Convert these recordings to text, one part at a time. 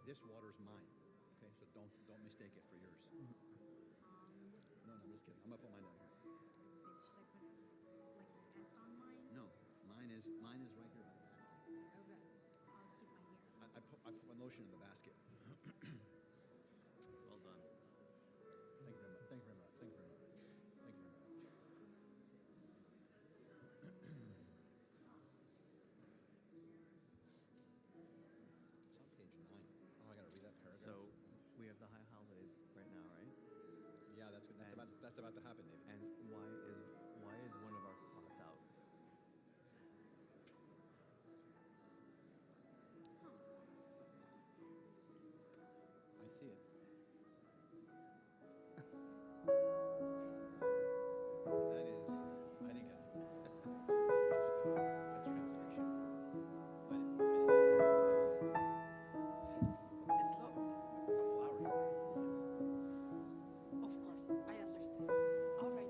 This water's mine. Okay, so don't mistake it for yours. No, I'm just kidding. I'm gonna put mine down here. Should I put like an S on mine? No, mine is right here. Okay. I'll keep mine here. I put my lotion in the basket. Well done. Thank you very much. Thank you very much. Thank you very much. Thank you very much. It's on page 9. Oh, I gotta read that paragraph. So we have the high holidays right now, right? Yeah, that's good. That's about to happen, David. And why is one of our spots out? I see it. That is, I didn't get to it. That's translation. It's low. Flowers. Of course, I understand. All right.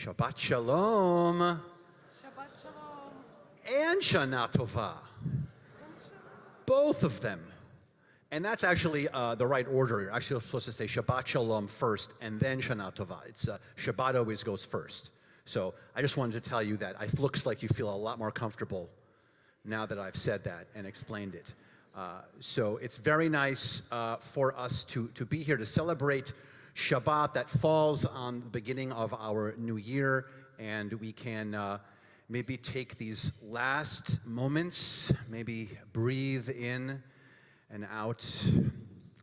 Shabbat Shalom Shabbat Shalom. and Shana Tova. Both of them. And that's actually the right order. You're actually supposed to say Shabbat Shalom first and then Shana Tova. It's Shabbat always goes first. So I just wanted to tell you that it looks like you feel a lot more comfortable now that I've said that and explained it. So it's very nice for us to be here to celebrate Shabbat that falls on the beginning of our new year, and we can maybe take these last moments, maybe breathe in and out,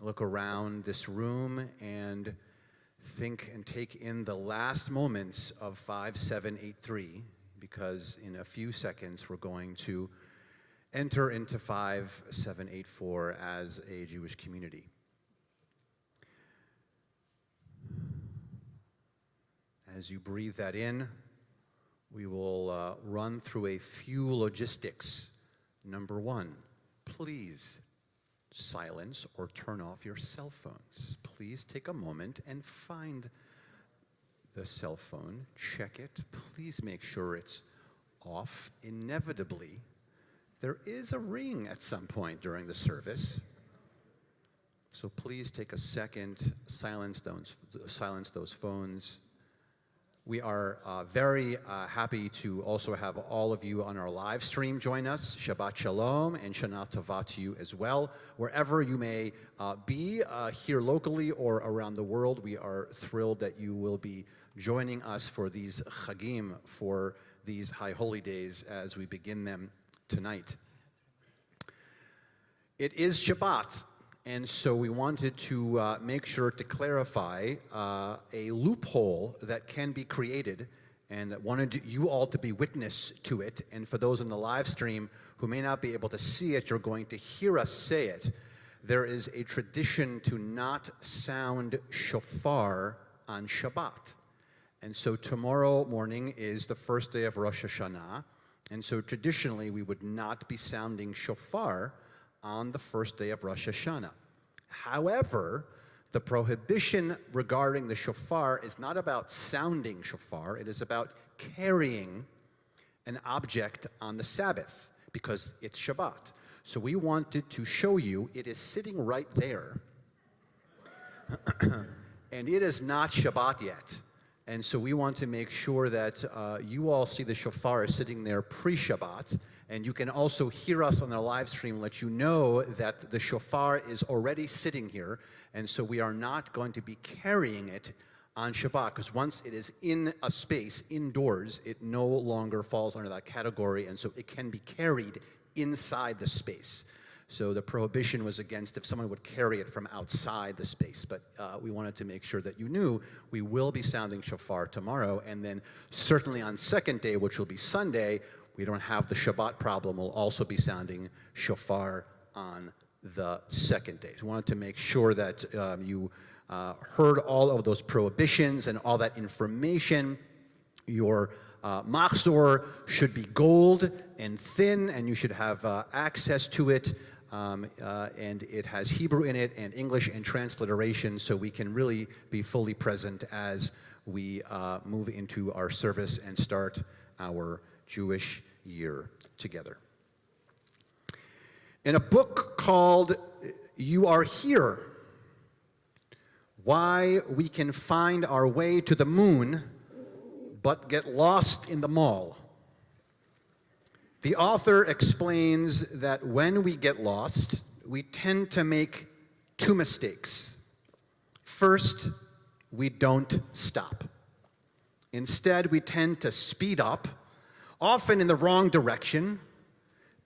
look around this room, and think and take in the last moments of 5783, because in a few seconds we're going to enter into 5784 as a Jewish community. As you breathe that in, we will run through a few logistics. Number one, please silence or turn off your cell phones. Please take a moment and find the cell phone, check it. Please make sure it's off. Inevitably, there is a ring at some point during the service. So please take a second, silence those phones. We are very happy to also have all of you on our live stream join us. Shabbat Shalom and Shana Tova to you as well. Wherever you may be, here locally or around the world, we are thrilled that you will be joining us for these Chagim, for these high holy days as we begin them tonight. It is Shabbat. And so we wanted to make sure to clarify a loophole that can be created, and wanted you all to be witness to it. And for those on the live stream who may not be able to see it, you're going to hear us say it. There is a tradition to not sound shofar on Shabbat. And so tomorrow morning is the first day of Rosh Hashanah. And so traditionally we would not be sounding shofar on the first day of Rosh Hashanah. However, the prohibition regarding the shofar is not about sounding shofar, it is about carrying an object on the Sabbath, because it's Shabbat. So we wanted to show you it is sitting right there. And it is not Shabbat yet. And so we want to make sure that you all see the shofar is sitting there pre-Shabbat. And you can also hear us on the live stream, let you know that the shofar is already sitting here. And so we are not going to be carrying it on Shabbat, because once it is in a space, indoors, it no longer falls under that category. And so it can be carried inside the space. So the prohibition was against if someone would carry it from outside the space. But we wanted to make sure that you knew we will be sounding shofar tomorrow. And then certainly on second day, which will be Sunday, we don't have the Shabbat problem. We'll also be sounding shofar on the second day. So we wanted to make sure that you heard all of those prohibitions and all that information. Your machzor should be gold and thin, and you should have access to it. And it has Hebrew in it and English and transliteration, so we can really be fully present as we move into our service and start our Jewish year together. In a book called You Are Here, Why We Can Find Our Way to the Moon But Get Lost in the Mall, the author explains that when we get lost, we tend to make two mistakes. First, we don't stop. Instead, we tend to speed up, often in the wrong direction.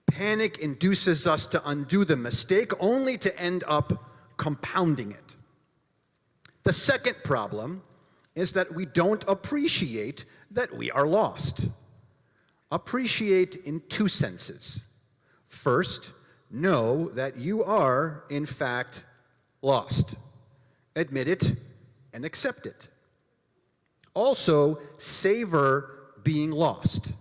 Panic induces us to undo the mistake, only to end up compounding it. The second problem is that we don't appreciate that we are lost. Appreciate in two senses. First, know that you are, in fact, lost. Admit it and accept it. Also, savor being lost.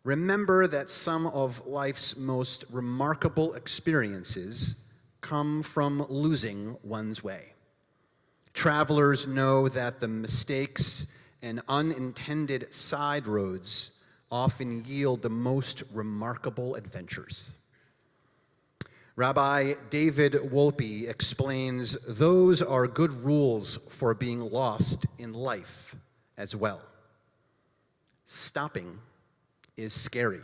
Remember that some of life's most remarkable experiences come from losing one's way. Travelers know that the mistakes and unintended side roads often yield the most remarkable adventures. Rabbi David Wolpe explains those are good rules for being lost in life as well. Stopping is scary.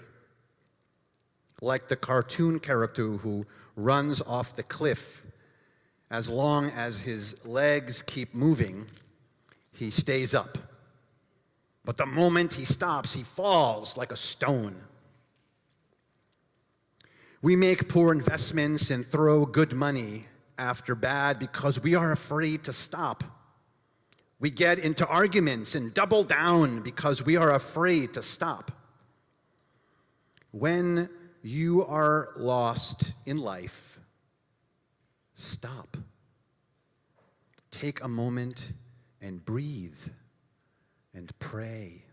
Like the cartoon character who runs off the cliff, as long as his legs keep moving, he stays up. But the moment he stops, he falls like a stone. We make poor investments and throw good money after bad because we are afraid to stop. We get into arguments and double down because we are afraid to stop. When you are lost in life, stop. Take a moment and breathe and pray.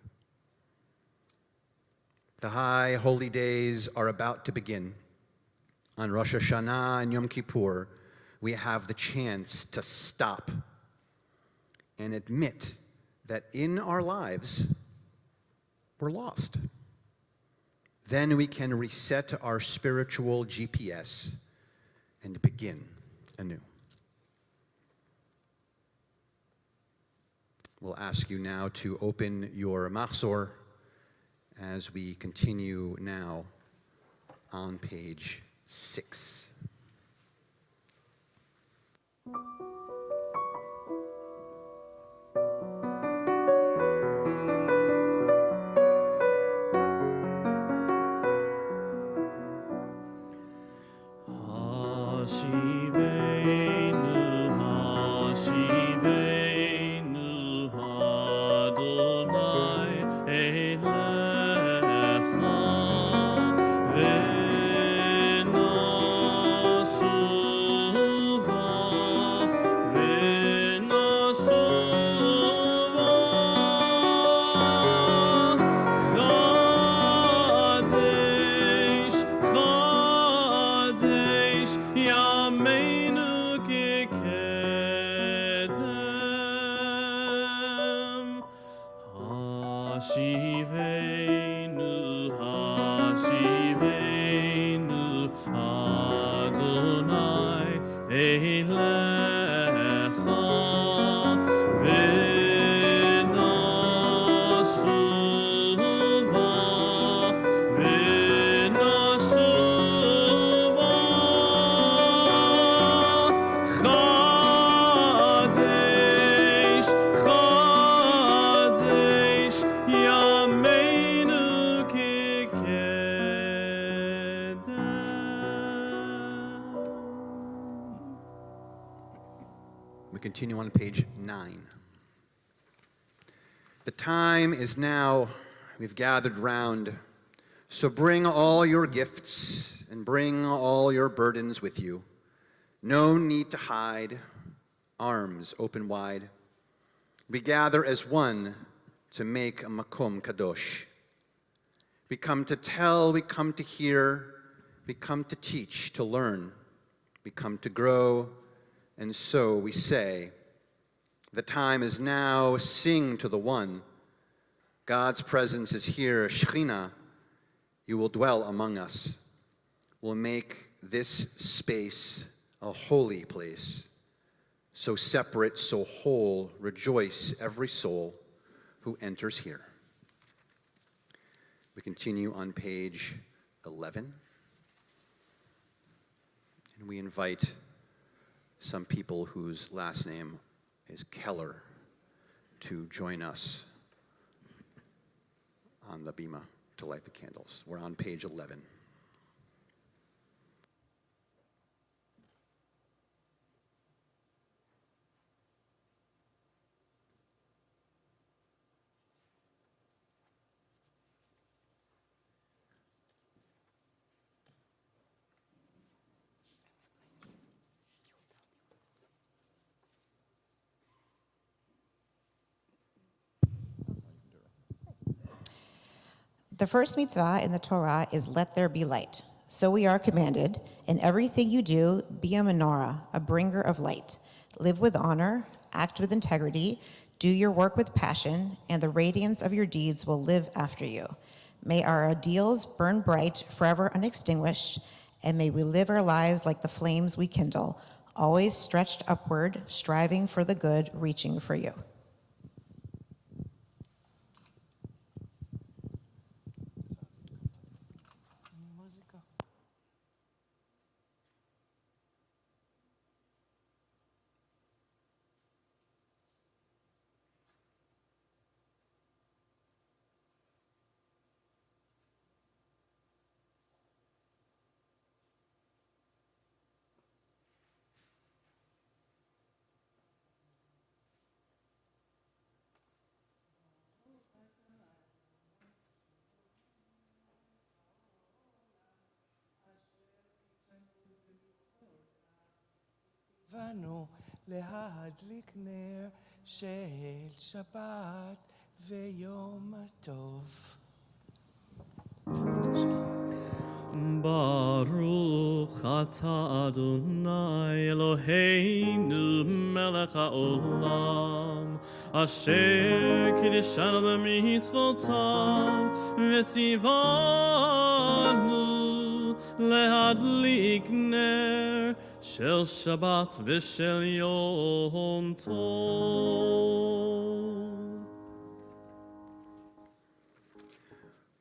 The high holy days are about to begin. On Rosh Hashanah and Yom Kippur, we have the chance to stop and admit that in our lives, we're lost. Then we can reset our spiritual GPS and begin anew. We'll ask you now to open your machzor as we continue now on page 6. We continue on page 9. The time is now, we've gathered round, so bring all your gifts and bring all your burdens with you. No need to hide, arms open wide. We gather as one to make a makom kadosh. We come to tell, we come to hear, we come to teach, to learn. We come to grow, and so we say, the time is now, sing to the one. God's presence is here, Shekhinah, you will dwell among us. We'll make this space a holy place. So separate, so whole, rejoice every soul who enters here. We continue on page 11. And we invite some people whose last name is Keller to join us on the bima to light the candles. We're on page 11. The first mitzvah in the Torah is let there be light. So we are commanded, in everything you do, be a menorah, a bringer of light. Live with honor, act with integrity, Do your work with passion, and the radiance of your deeds will live after you. May our ideals burn bright, forever unextinguished, and may we live our lives like the flames we kindle, always stretched upward, striving for the good, reaching for you. באנו להדליק נר של שבת ויום הטוב. Baruch atah Adonai Eloheinu melech haolam asher kiddushanu b'mitzvotav v'tzivanu להדליק נר של שבת ושל יום טוב.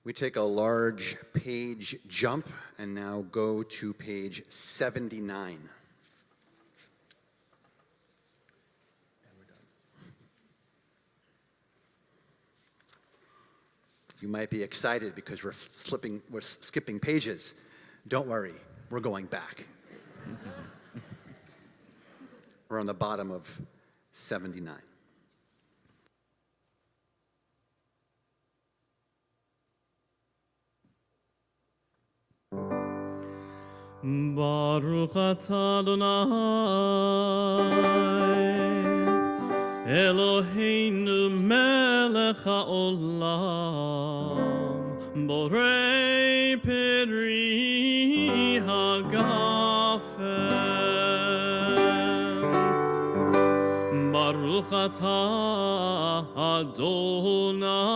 We take a large page jump and now go to page 79. You might be excited because we're skipping pages. Don't worry, we're going back. We're on the bottom of 79. Baruch atah Adonai Eloheinu melech haolam borei peri hagafen Baruch atah Adonai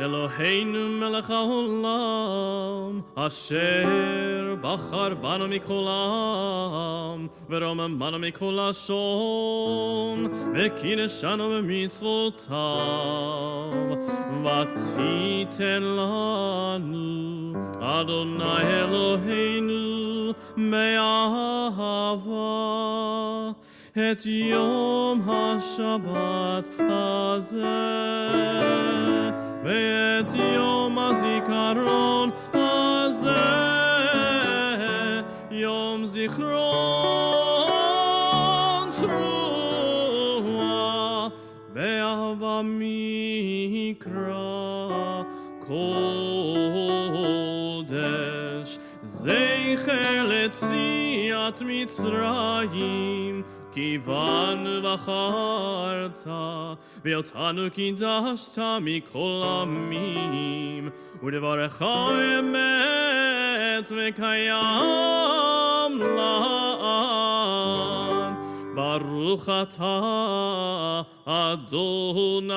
Eloheinu melech haolam asher bachar banu mikol ha'am v'romemanu mikol hashon v'kiddushanu b'mitzvotav v'titen lanu Adonai Eloheinu me'ahava et yom ha'shabbat hazeh ואת יום הזיכרון הזה, יום זיכרון תרועה, באהבה מקרא קודש, זכר לתפיית מצרים, כיוון בחרת, ואותנו קידשת מכל עמים, ודברך אמת וקיים לעד. ברוך אתה אדוני,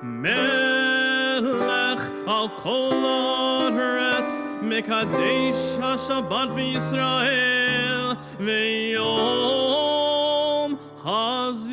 מלך על כל הארץ, מקדש השבת בישראל ויום הזיכרון.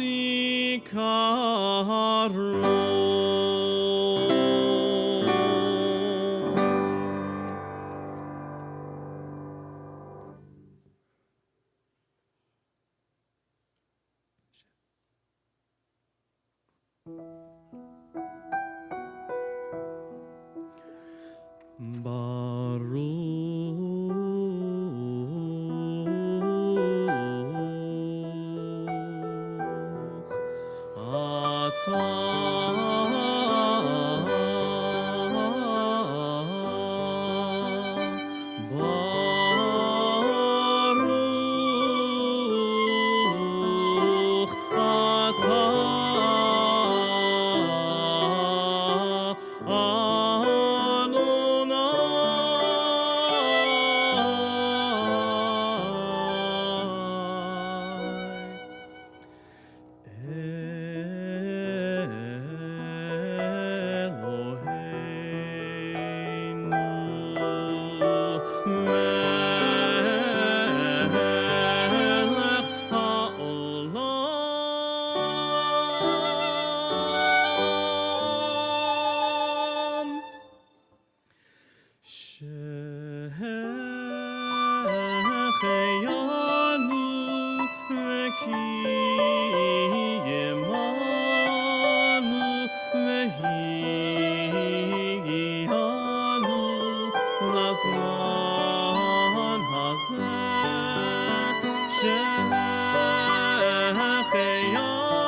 שהחיינו וקיימנו והגיענו לזמן הזה שהחיינו וקיימנו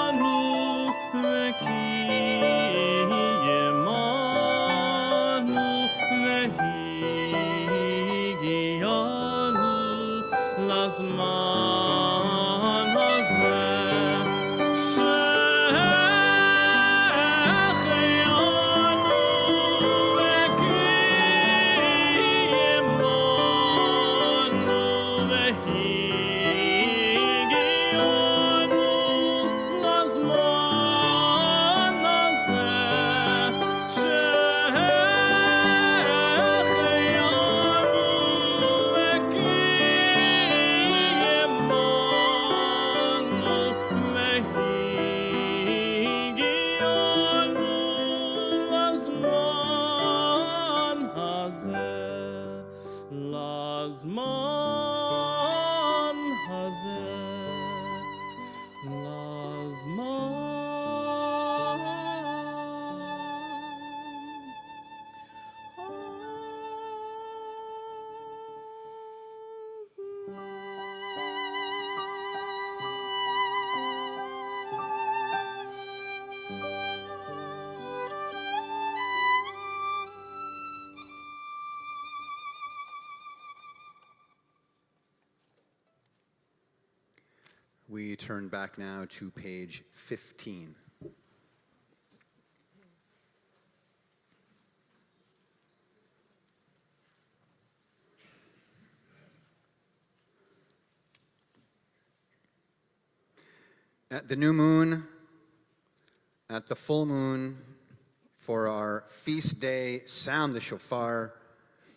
והגיענו לזמן הזה שהחיינו וקיימנו והגיענו לזמן הזה We turn back now to page 15. At the new moon, at the full moon, for our feast day, sound the shofar,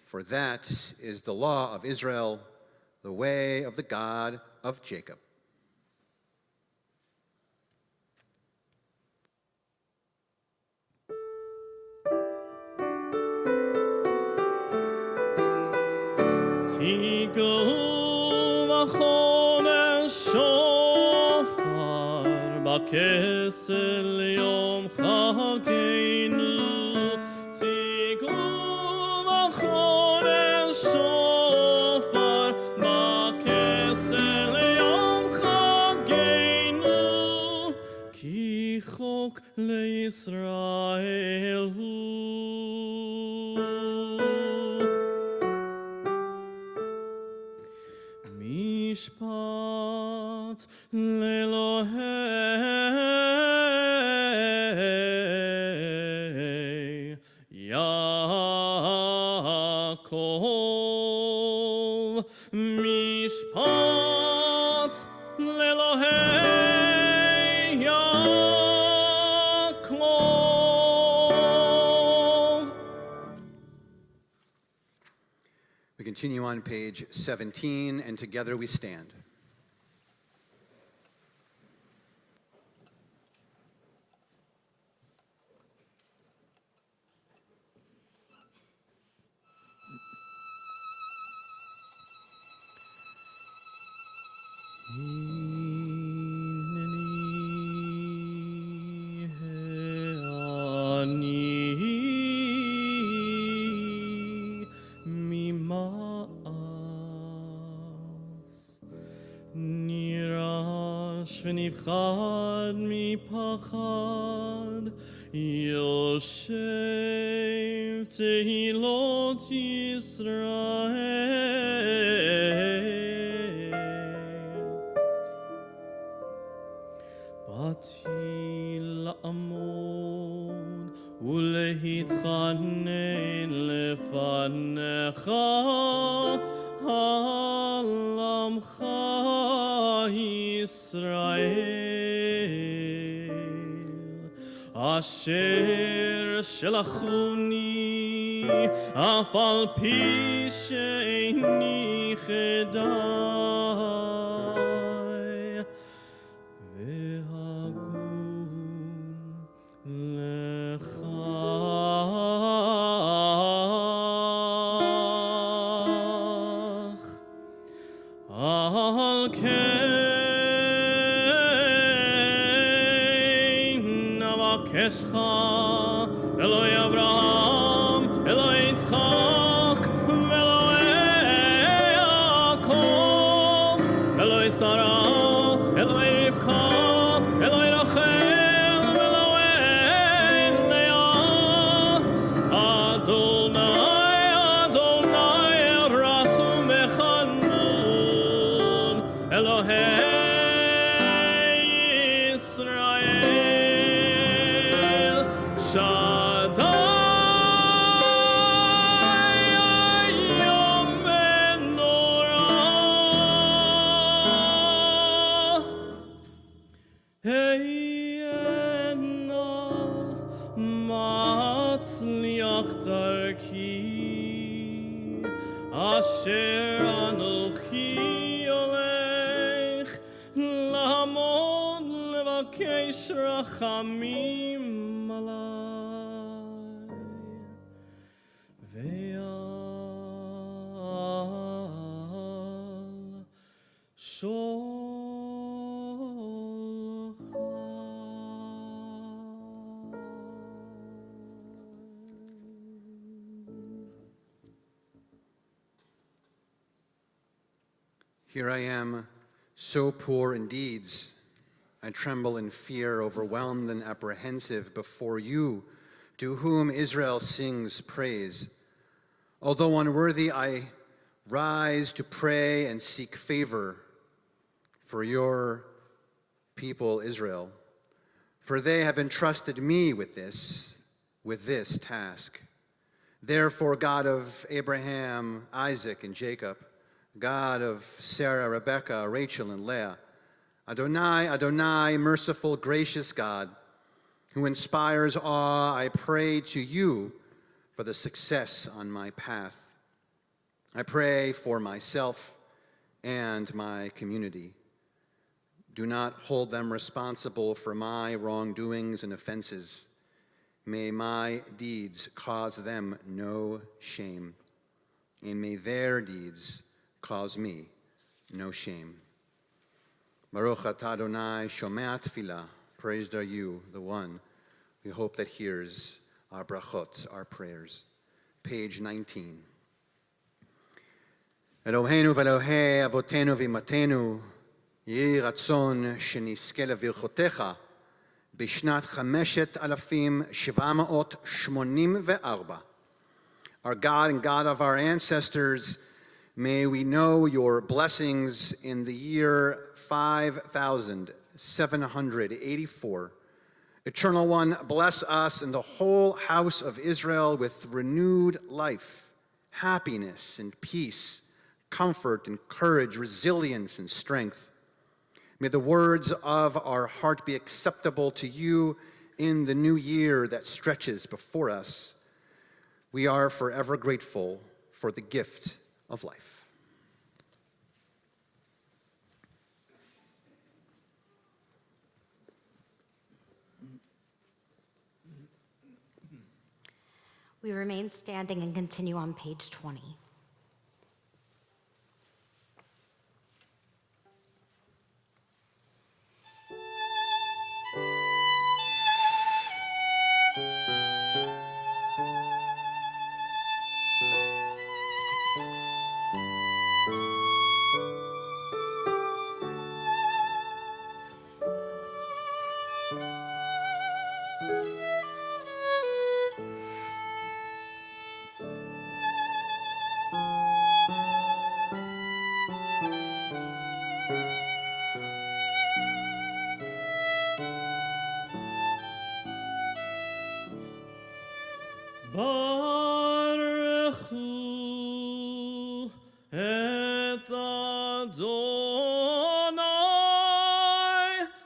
for that is the law of Israel, the way of the God of Jacob. תיגעו בחודש שופר בכסל יום חגנו תיגעו בחודש שופר בכסל יום חגנו כי חוק לישראל הוא משפט לאלוהי יעקב משפט לאלוהי יעקב. We continue on page 17, and together we stand. ונפחד מפחד יושב תהילות ישראל באתי לעמוד ולהתחנן לפניך על עמך ישראל אשר שלחוני אף על פי שאיני חדאי והגון לך Eshcha, Eloi Abraham, Eloi Yitzchak, Eloi Yaakov, Eloi Sarah, Eloi Rivka, Eloi Rachel, Eloi Leah, Adonai, Adonai, Rachum Echanun, Elohei Yisrael, Shaddai, Yom Menorah. Eyena matzliach darki, asher anochi olech, lamod levakesh rachamim alai. Ve'al Here I am, so poor in deeds. I tremble in fear, overwhelmed and apprehensive before you, to whom Israel sings praise. Although unworthy, I rise to pray and seek favor for your people, Israel, for they have entrusted me with this task. Therefore, God of Abraham, Isaac, and Jacob, God of Sarah, Rebekah, Rachel, and Leah, Adonai, Adonai, merciful, gracious God, who inspires awe, I pray to you for the success on my path. I pray for myself and my community. Do not hold them responsible for my wrongdoings and offenses. May my deeds cause them no shame, and may their deeds cause me no shame. Baruch atah Adonai shomea tefillah. Praised are you, the one we hope that hears our brachot, our prayers. Page 19. Eloheinu ve'Elohei avotenu v'imatenu, yehi ratzon שנזכה לברכותיך בשנת 5784. Our God and God of our ancestors, may we know your blessings in the year 5784. Eternal One, bless us and the whole house of Israel with renewed life, happiness and peace, comfort and courage, resilience and strength. May the words of our heart be acceptable to you in the new year that stretches before us. We are forever grateful for the gift of life. We remain standing and continue on page 20. Baruchu et Adonai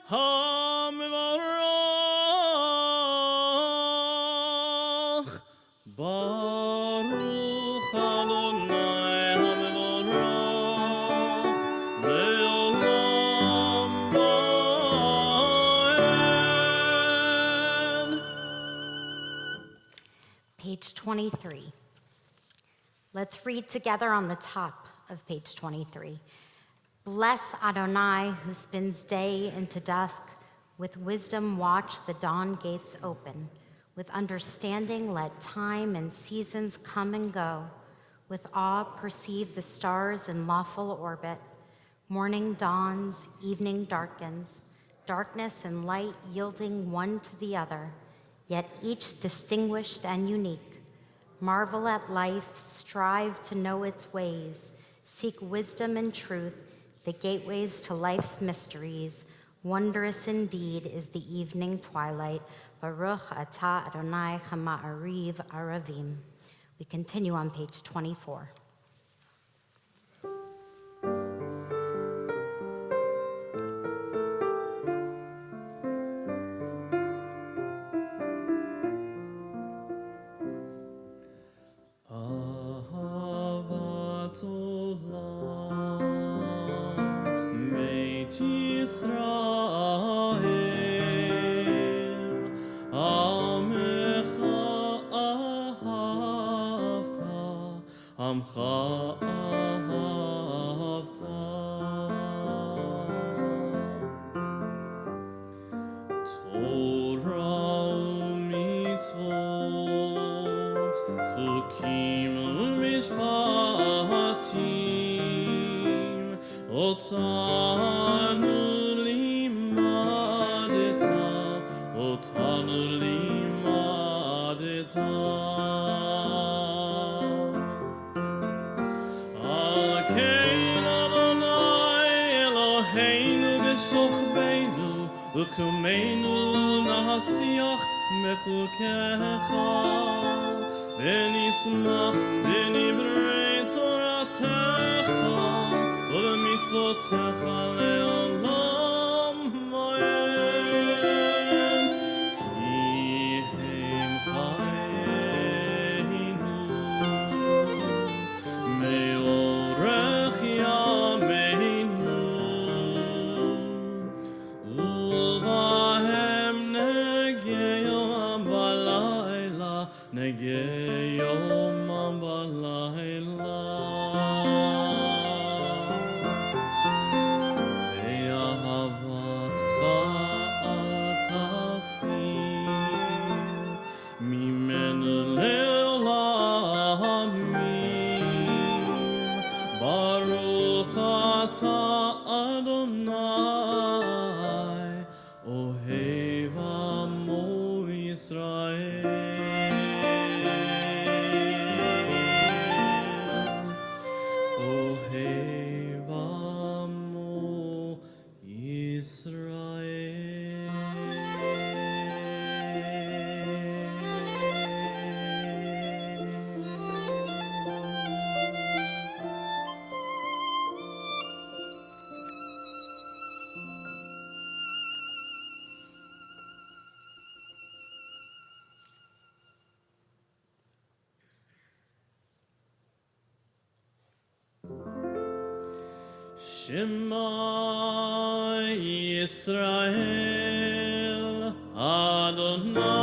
HaMevorach. Baruch Adonai HaMevorach le'olam va'ed. Page 23. Let's read together on the top of page 23. Bless Adonai, who spins day into dusk, With wisdom watch the dawn gates open. With understanding let time and seasons come and go. With awe perceive the stars in lawful orbit. Morning dawns, evening darkens, darkness and light yielding one to the other, yet each distinguished and unique. Marvel at life, strive to know its ways, seek wisdom and truth, the gateways to life's mysteries. Wondrous indeed is the evening twilight. Baruch atah Adonai chama'ariv aravim. We continue on page 24. Ahavat olam, Beit Yisrael, Amecha ahavta, Amcha ahavta. Torah u'mitzvot, chukim u'mishpatim, otanu limadeta, otanu limadeta. Akein Adonai Eloheinu b'shochbeinu, uvkumeinu nahasiach mechukecha, v'nismach b'nivrei toratecha, u'b'mitzvotecha le'olam moed. Ki hem chayeinu, me'orech yameinu, u'vahem negeyom balayla, negeyom balayla. Ve'ahavatcha atasir, mimenu le'olamim. Baruch atah Adonai, ohev amo Yisrael. Ohev amo Shema Yisrael, Adonai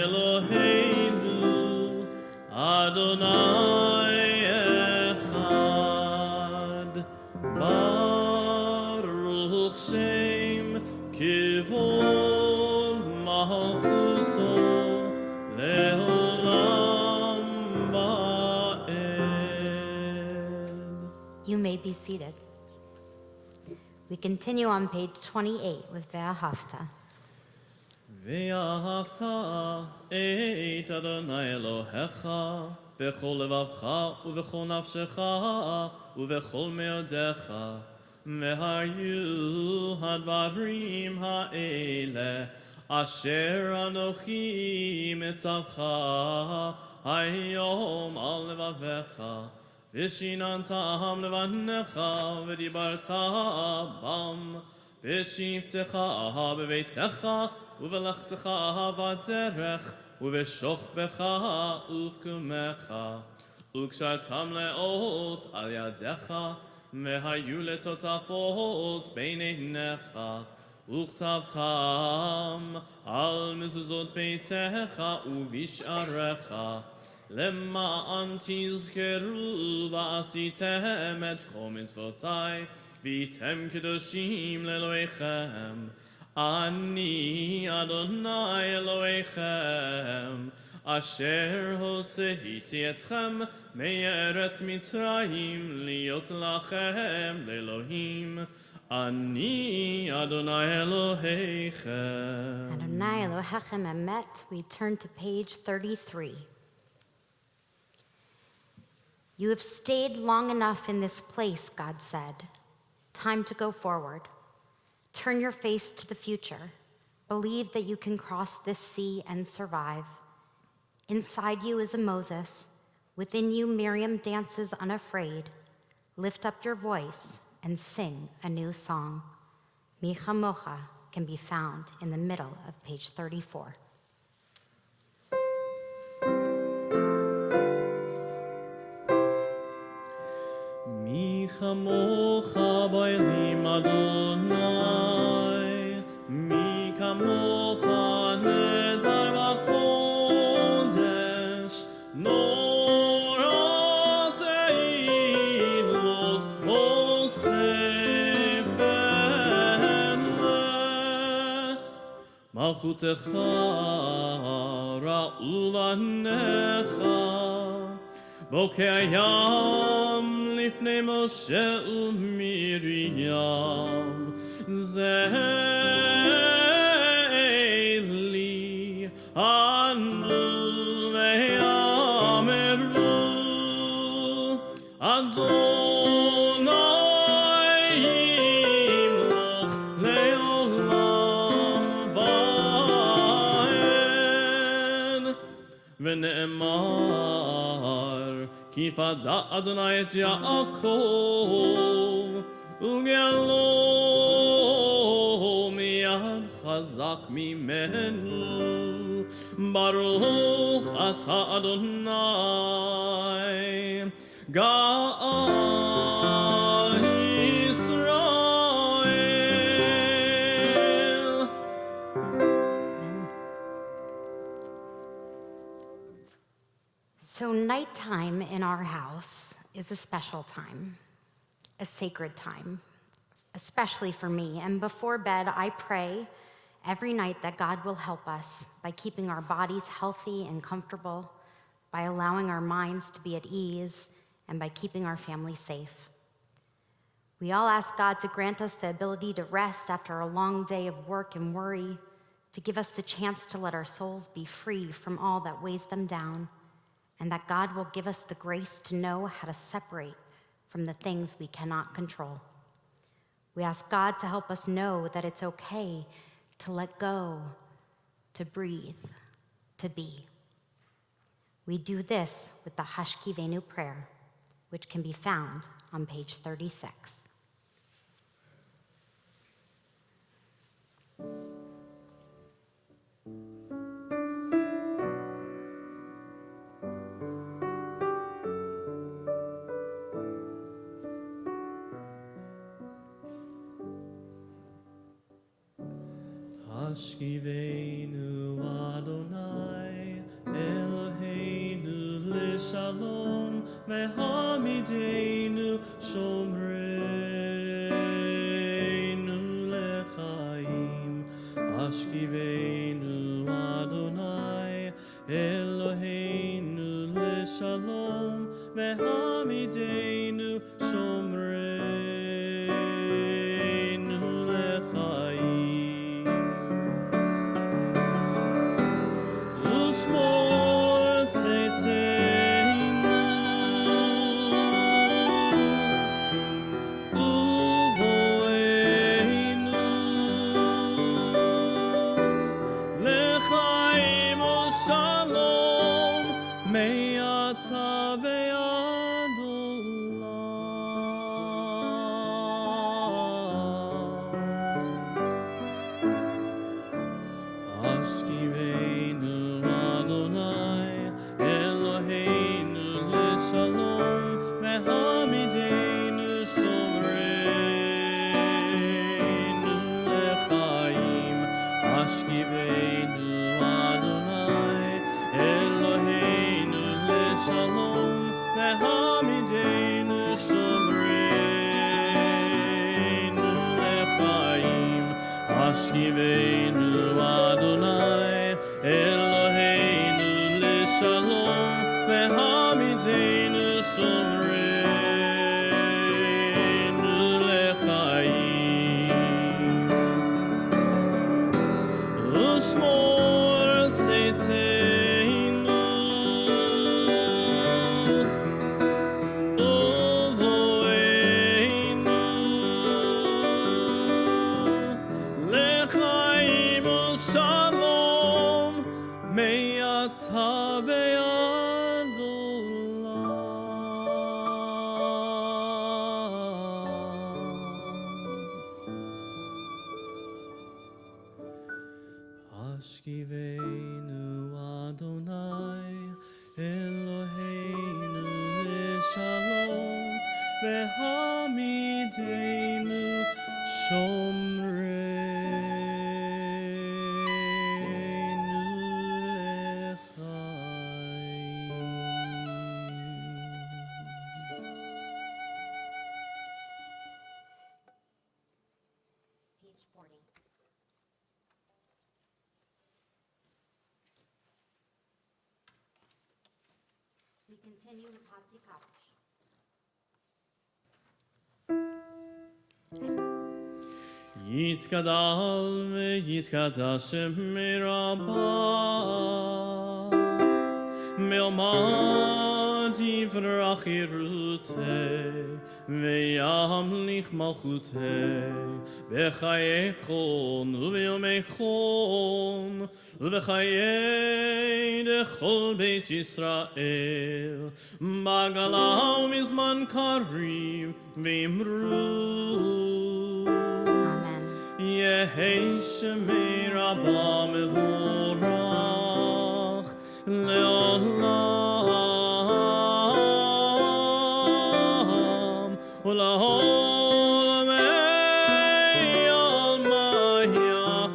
Eloheinu, Adonai Echad. Baruch Shem Kivod Malchuto Leolam Va'ed. You may be seated. We continue on page 28 with Ve'ahavta. Ve'ahavta et Adonai Elohecha b'chol levavcha u'v'chol nafshecha u'v'chol me'odecha mehayu hadvarim ha'ele asher anochi mitzavcha hayom al levavecha v'shinantam levanecha v'dibarta bam v'shivtecha b'veitecha uvelechtecha v'derech uveshochbecha uvkumecha ukshartam leot al yadecha mehayu letotafot beineinecha uchtavtam al mezuzot beitecha uvisharecha למען תזכרו ועשיתם את כל מצוותיי Vitem kedoshim leloechem. Ani Adonai Elohechem, Asher hotzehiti etchem me'eretz Mitzrayim liot lachem le'Elohim. Ani Adonai Elohechem. Adonai Elohechem emet. We turn to page 33. You have stayed long enough in this place, God said. Time to go forward. Turn your face to the future. Believe that you can cross this sea and survive. Inside you is a Moses. Within you, Miriam dances unafraid. Lift up your voice and sing a new song. Mi Chamocha can be found in the middle of page 34. Mi chamocha ba'elim Adonai, mi kamocha nedar ba'kodesh, nor ha'teilot osefem le. Malchutecha ra'u lanecha, bokei hayam לפני משה ומרים, זה לי ענו ואמרו, אדוני ימלוך לעולם ועד. ונאמר, כי פדה אדוני את יעקב, וגאלו מיד חזק ממנו. ברוך אתה אדוני, גאל ישראל. So nighttime in our house is a special time, a sacred time, especially for me. And before bed, I pray every night that God will help us by keeping our bodies healthy and comfortable, by allowing our minds to be at ease, and by keeping our family safe. We all ask God to grant us the ability to rest after a long day of work and worry, to give us the chance to let our souls be free from all that weighs them down, and that God will give us the grace to know how to separate from the things we cannot control. We ask God to help us know that it's okay to let go, to breathe, to be. We do this with the Hashkivenu prayer, which can be found on page 36. Hashkivenu Adonai, Eloheinu l'shalom, ve'hamidenu shomreinu lechaim. Hashkivenu Adonai, Eloheinu l'shalom, ve'hamidenu shomreinu lechaim. Ushmor tzetzenu, uvoenu, lechaim u'shalom, me'ata ve'ad olam. Hashkivenu Adonai, Eloheinu l'shalom, ve'hamidenu shomreinu lechaim. Hashkivenu Adonai, Eloheinu l'shalom, Ashkiveinu Adonai Eloheinu Leshalom Vehamidenu Shomreinu Lechaim Ushmor Tzeiteinu Uvoeinu Lechaim Shalom Me'ata ve'ad olam. Ashkiveinu Adonai Eloheinu Leshalom Vehamidenu Shomreinu Lechaim. Page 40. We continue with Hatzi Kaddish. Yitkadal ve'yitkadashem merabah Me'omad yivrach yiruteh ve'yamlich malchuteh B'chayechon uve'yomechon ובחיי דכל בית ישראל בגלה ומזמן קריב ואמרו Amen. יהי שמי רבה מבורך לעולם ולעולמי עלמיה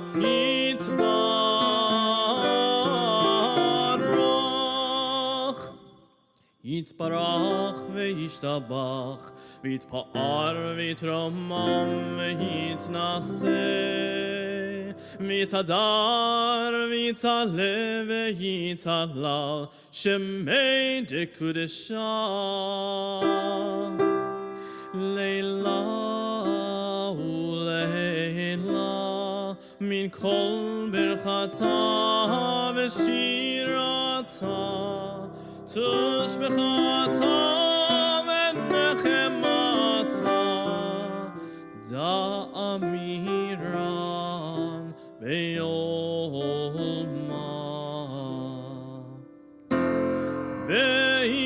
יתברך וישתבח ויתפאר ויתרומם ויתנשא ויתהדר ויתעלה ויתהלל שמי דקודשה לילה ולילה מן כל ברכתה ושירתה תשבחתה ונחמתה דאמירן ביומה ואמרו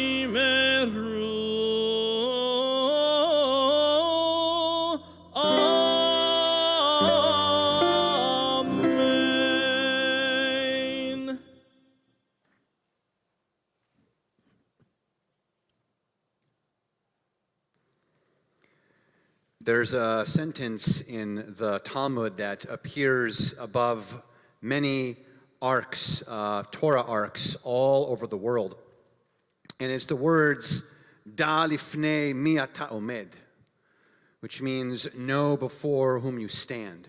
אמן. There's a sentence in the Talmud that appears above many arcs, Torah arcs, all over the world. And it's the words, Da lifnei mi ata omed, which means, know before whom you stand.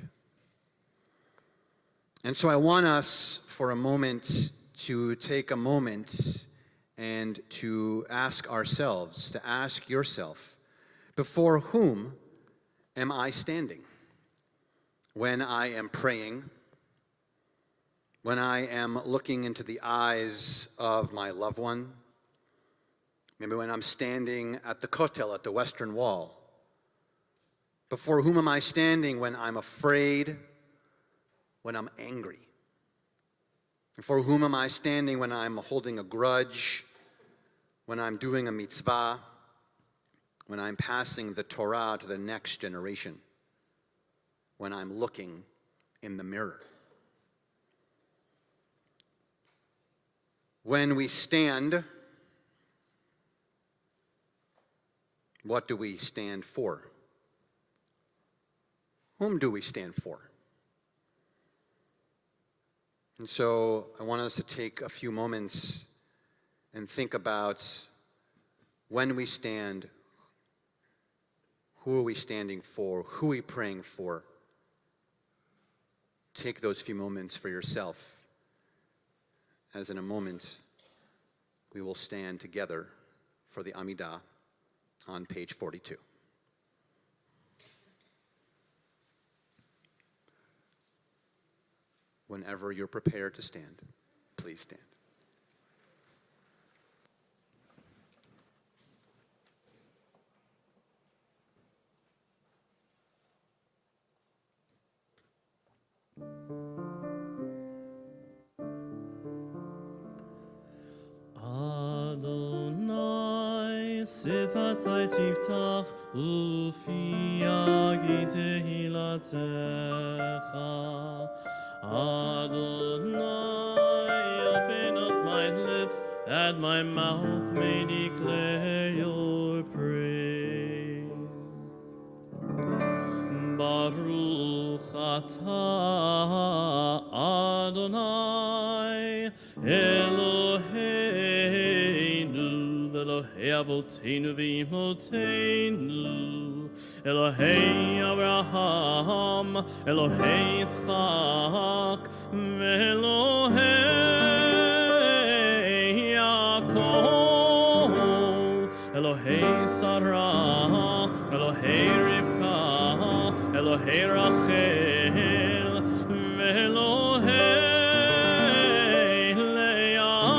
And so I want us for a moment to take a moment and to ask ourselves, to ask yourself, before whom am I standing when I am praying, when I am looking into the eyes of my loved one, maybe when I'm standing at the Kotel, at the Western Wall? Before whom am I standing when I'm afraid, when I'm angry? Before whom am I standing when I'm holding a grudge, when I'm doing a mitzvah, when I'm passing the Torah to the next generation, when I'm looking in the mirror? When we stand, what do we stand for? Whom do we stand for? And so I want us to take a few moments and think about when we stand, who are we standing for? Who are we praying for? take those few moments for yourself, as in a moment we will stand together for the Amida on page 42. Whenever you're prepared to stand, please stand. Adonai sifatai tiftach ufi yagi tehilatecha. Adonai, open up my lips, that my mouth may declare your praise. Baruch atah Adonai Eloheinu Elohei Avoteinu v'Imotenu Elohei Abraham Elohei Yitzchak Elohei Yaakov Elohei Sarah Elohei Rivka Elohei Rachel Elohei Leah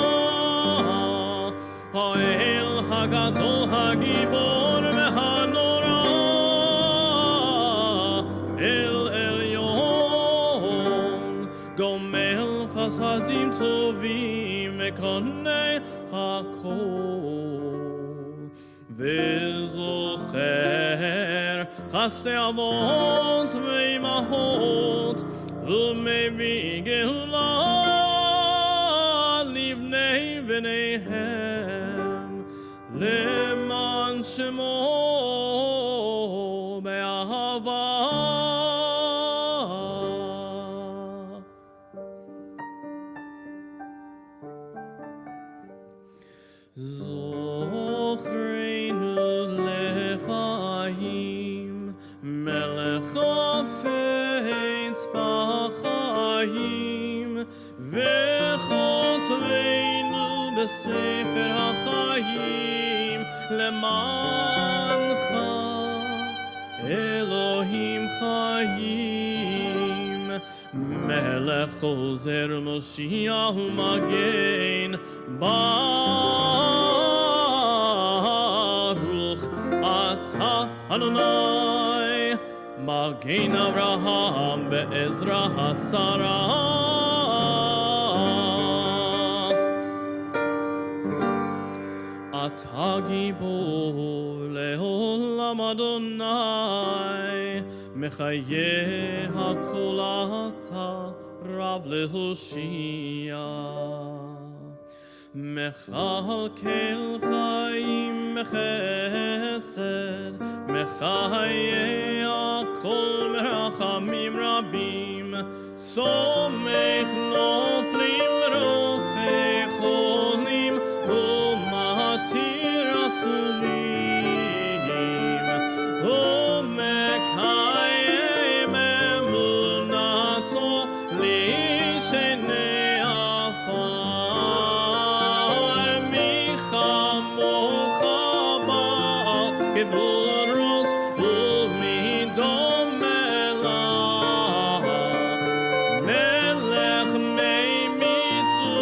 Ha'el Hagadol Hagibor Vehanora El Elyon Gomel Chasadim Tovim Mekonei Hakol Vezocher Chaste Avot Veimahot Umevi Geulah Livnei V'neihem Leman Shemo Be'ahava Zochreinu lechaim Melech hafetz b'chaim V'chotveinu b'sefer hachayim Lemancha Elohim chayim Melech chozer Moshiach Magen Baruch Atah Adonai Magen Avraham Be'ezra Hatzara Atah Gibor Le'olam Adonai Mechayeh HaKol Atah Rav Lehoshia Mechalkel Chaim Mechesed Mechayeh HaKol Merachamim Rabim Somech Noflim Rofei Cholim Umatir Asulim Umekayem Emunato Lishenei Afar Michamocha Ba'Kevorot Umidom Melach Melech Meimitu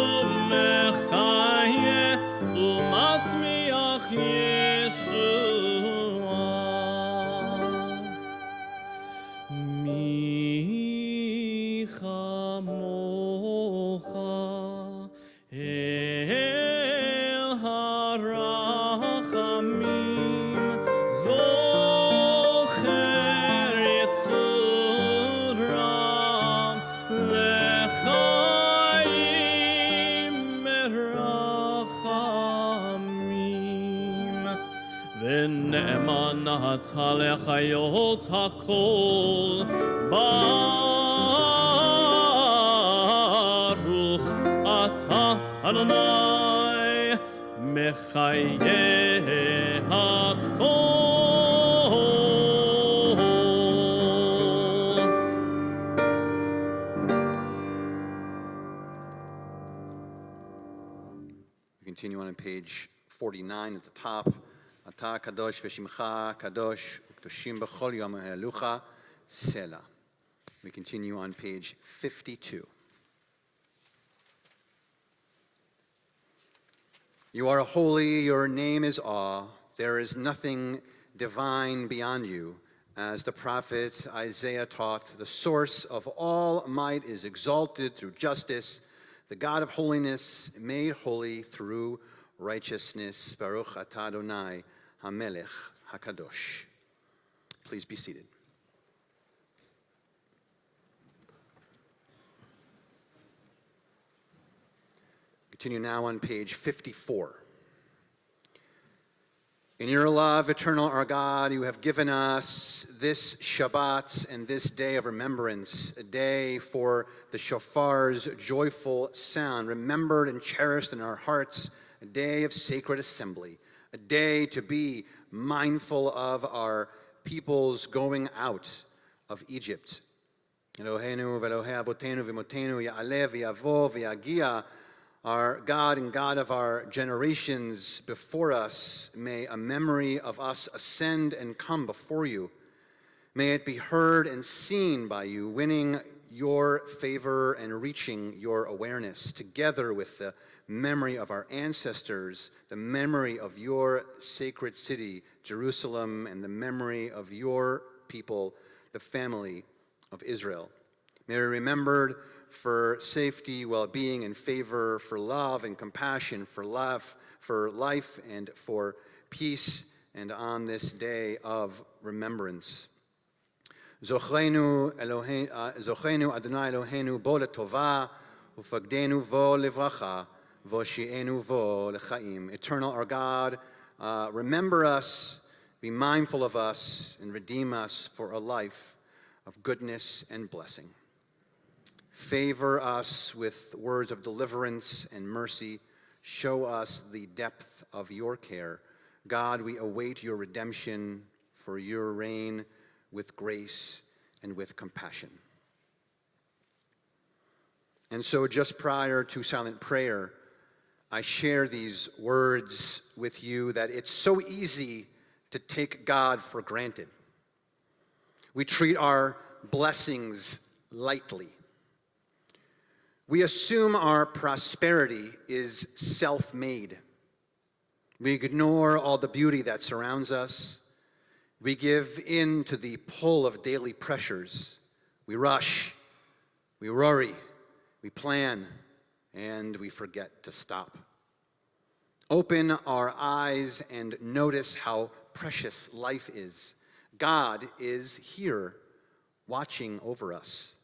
Mechaye Umatzmiach Yeshua Michamocha El Harachamim Zocher Yitzuram Lechaim Merachamim V'ne'emanata lechayot hakol Baruch Atah Adonai Mechayeh HaKol page 49 at the top. Ata kadosh v'shimcha kadosh u'kedoshim b'chol yom ha'elucha Selah. We continue on page 52. You are holy, your name is awe. There is nothing divine beyond you. As the prophet Isaiah taught, the source of all might is exalted through justice, the God of holiness made holy through righteousness. Baruch atah Adonai HaMelech HaKadosh. Please be seated. Continue now on page 54. In your love, eternal our God, you have given us this Shabbat and this day of remembrance, a day for the shofar's joyful sound, remembered and cherished in our hearts, a day of sacred assembly, a day to be mindful of our people's going out of Egypt. Eloheinu v'Elohei avotenu v'imotenu ya'aleh v'yavo v'yagia. Our God and God of our generations before us, may a memory of us ascend and come before you. May it be heard and seen by you, winning your favor and reaching your awareness, together with the memory of our ancestors, the memory of your sacred city, Jerusalem, and the memory of your people, the family of Israel. May we be remembered for safety, well-being, and favor, for love and compassion, for life, and for peace, and on this day of remembrance. Zochenu Adonai Eloheinu bo letova, ufagdenu vo levracha, voshienu vo lechaim. Eternal our God, remember us, be mindful of us, and redeem us for a life of goodness and blessing. Favor us with words of deliverance and mercy. Show us the depth of your care. God, we await your redemption, for your reign with grace and with compassion. And so just prior to silent prayer, I share these words with you that it's so easy to take God for granted. We treat our blessings lightly. We assume our prosperity is self-made. We ignore all the beauty that surrounds us. We give in to the pull of daily pressures. We rush, we worry, we plan, and we forget to stop. Open our eyes and notice how precious life is. God is here, watching over us.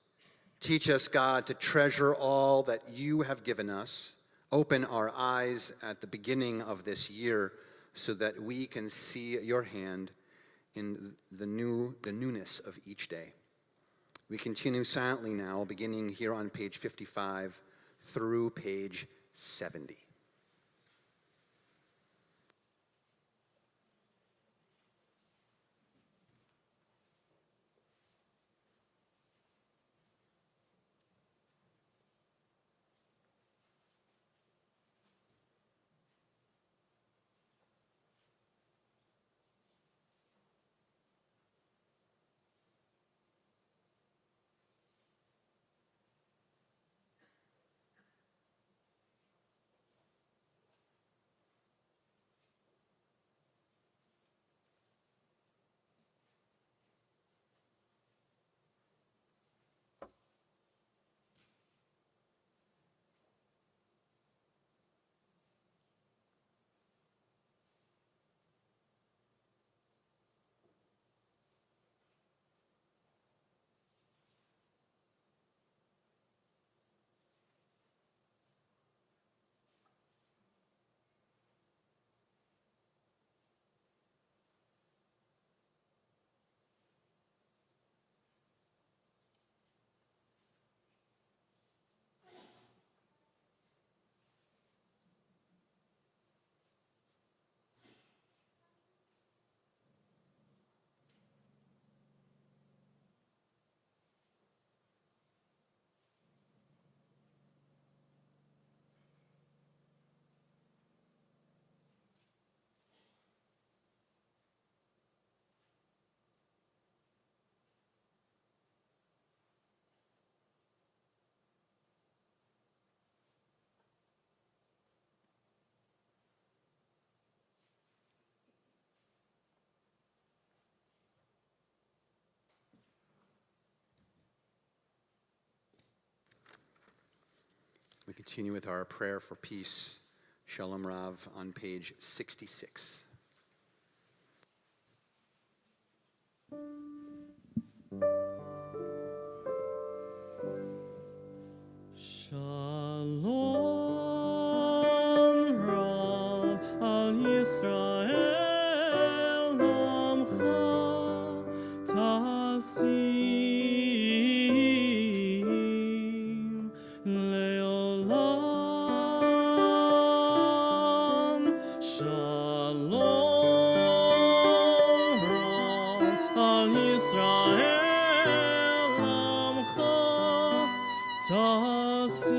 Teach us, God, to treasure all that you have given us. Open our eyes at the beginning of this year so that we can see your hand in the newness of each day. We continue silently now, beginning here on page 55 through page 70. We continue with our prayer for peace, Shalom Rav, on page 66. Shalom Rav al Yisrael Amcha Tasim Leolam. Shalom Rav al Yisrael Amcha Tasim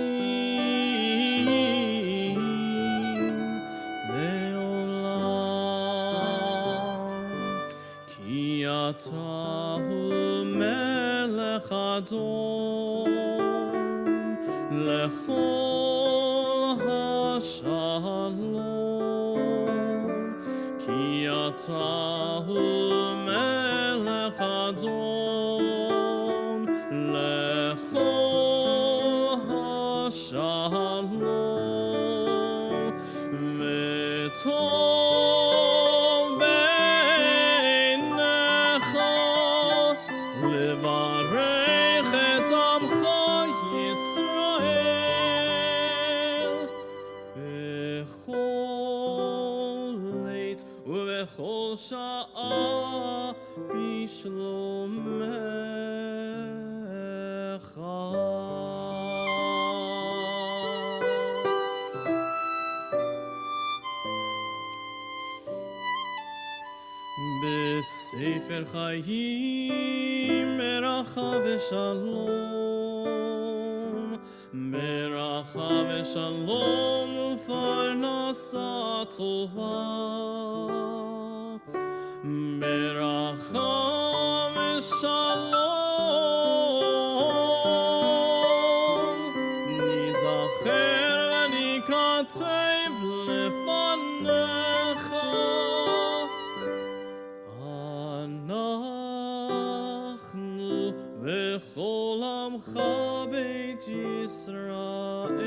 Leolam. Ki atahu melech adon lechol hashalom. Ki atahu melech adon lechol hashalom. V'tov beinecha levarech et amcha Yisrael bechol leit ubechol sha'a Besefer Chayim Meracha v'Shalom, Meracha v'Shalom u'Farnasa tova, Meracha v'Shalom nizacher v'nikatev lefanecha. Anachnu v'chol amcha beit Yisrael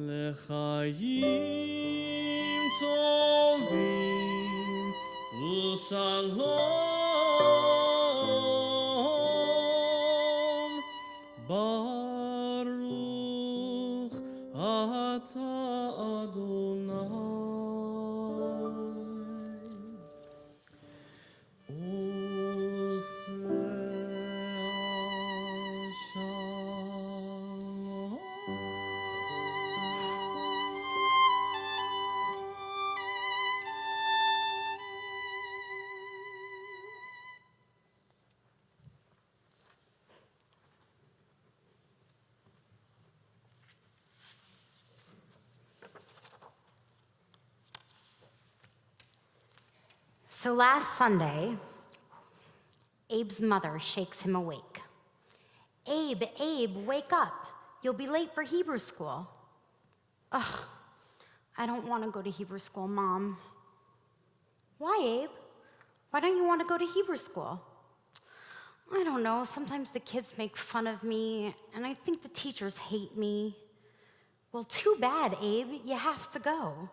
lechayim tovim u'shalom baruch ata Adonai. So last Sunday, Abe's mother shakes him awake. Abe, wake up. You'll be late for Hebrew school. Ugh, I don't want to go to Hebrew school, Mom. Why, Abe? Why don't you want to go to Hebrew school? I don't know. Sometimes the kids make fun of me, and I think the teachers hate me. Well, too bad, Abe. You have to go.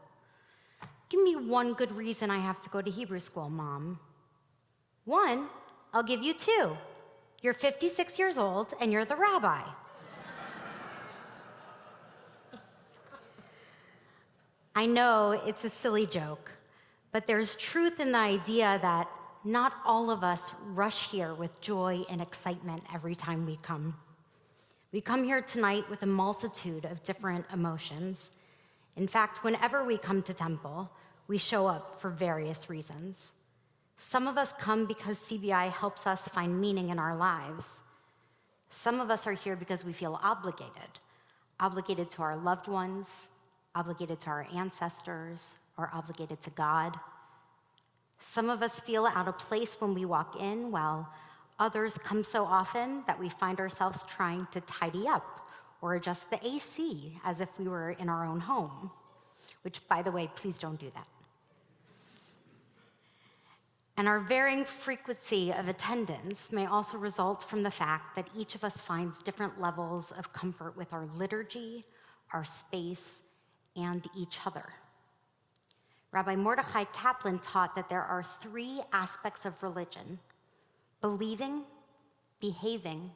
Give me one good reason I have to go to Hebrew school, Mom. One, I'll give you two. You're 56 years old, and you're the rabbi. I know it's a silly joke, but there's truth in the idea that not all of us rush here with joy and excitement every time we come. We come here tonight with a multitude of different emotions. In fact, whenever we come to temple, we show up for various reasons. Some of us come because CBI helps us find meaning in our lives. Some of us are here because we feel obligated to our loved ones, obligated to our ancestors, or obligated to God. Some of us feel out of place when we walk in, while others come so often that we find ourselves trying to tidy up or adjust the AC as if we were in our own home, which, by the way, please don't do that. And our varying frequency of attendance may also result from the fact that each of us finds different levels of comfort with our liturgy, our space, and each other. Rabbi Mordechai Kaplan taught that there are 3 aspects of religion: believing, behaving,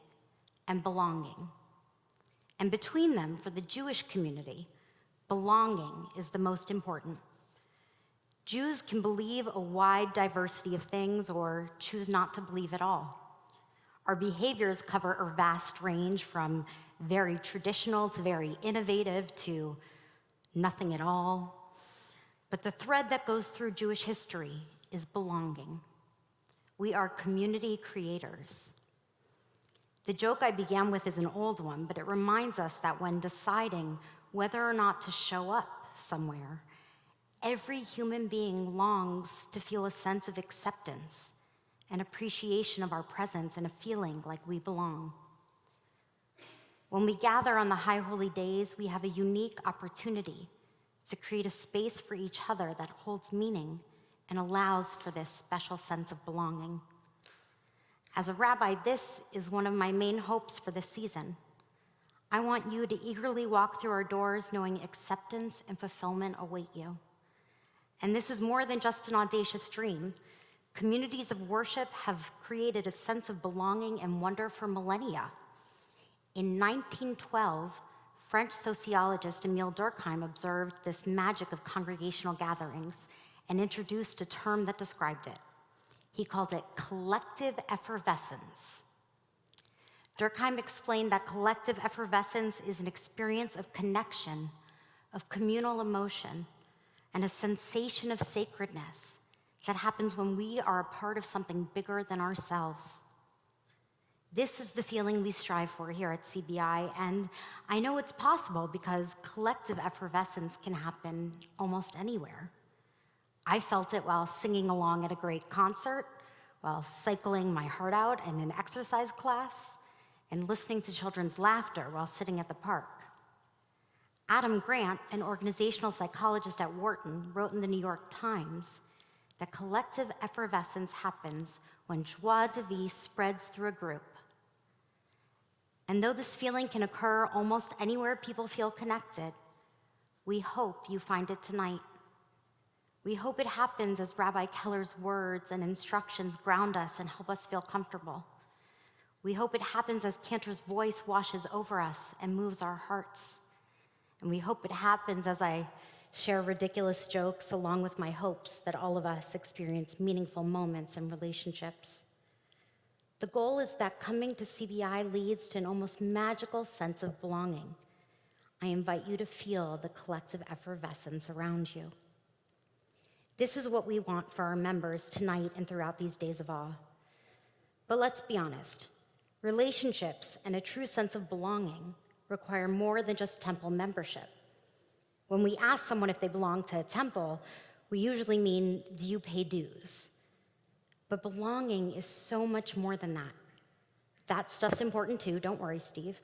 and belonging. And between them, for the Jewish community, belonging is the most important. Jews can believe a wide diversity of things or choose not to believe at all. Our behaviors cover a vast range from very traditional to very innovative to nothing at all. But the thread that goes through Jewish history is belonging. We are community creators. The joke I began with is an old one, but it reminds us that when deciding whether or not to show up somewhere, every human being longs to feel a sense of acceptance, an appreciation of our presence, and a feeling like we belong. When we gather on the high holy days, we have a unique opportunity to create a space for each other that holds meaning and allows for this special sense of belonging. As a rabbi, this is one of my main hopes for this season. I want you to eagerly walk through our doors knowing acceptance and fulfillment await you. And this is more than just an audacious dream. Communities of worship have created a sense of belonging and wonder for millennia. In 1912, French sociologist Émile Durkheim observed this magic of congregational gatherings and introduced a term that described it. He called it collective effervescence. Durkheim explained that collective effervescence is an experience of connection, of communal emotion, and a sensation of sacredness that happens when we are a part of something bigger than ourselves. This is the feeling we strive for here at CBI, and I know it's possible because collective effervescence can happen almost anywhere. I felt it while singing along at a great concert, while cycling my heart out in an exercise class, and listening to children's laughter while sitting at the park. Adam Grant, an organizational psychologist at Wharton, wrote in the New York Times that collective effervescence happens when joie de vivre spreads through a group. And though this feeling can occur almost anywhere people feel connected, we hope you find it tonight. We hope it happens as Rabbi Keller's words and instructions ground us and help us feel comfortable. We hope it happens as Cantor's voice washes over us and moves our hearts. And we hope it happens as I share ridiculous jokes along with my hopes that all of us experience meaningful moments and relationships. The goal is that coming to CBI leads to an almost magical sense of belonging. I invite you to feel the collective effervescence around you. This is what we want for our members tonight and throughout these days of awe. But let's be honest, relationships and a true sense of belonging require more than just temple membership. When we ask someone if they belong to a temple, we usually mean, do you pay dues? But belonging is so much more than that. That stuff's important too, don't worry, Steve.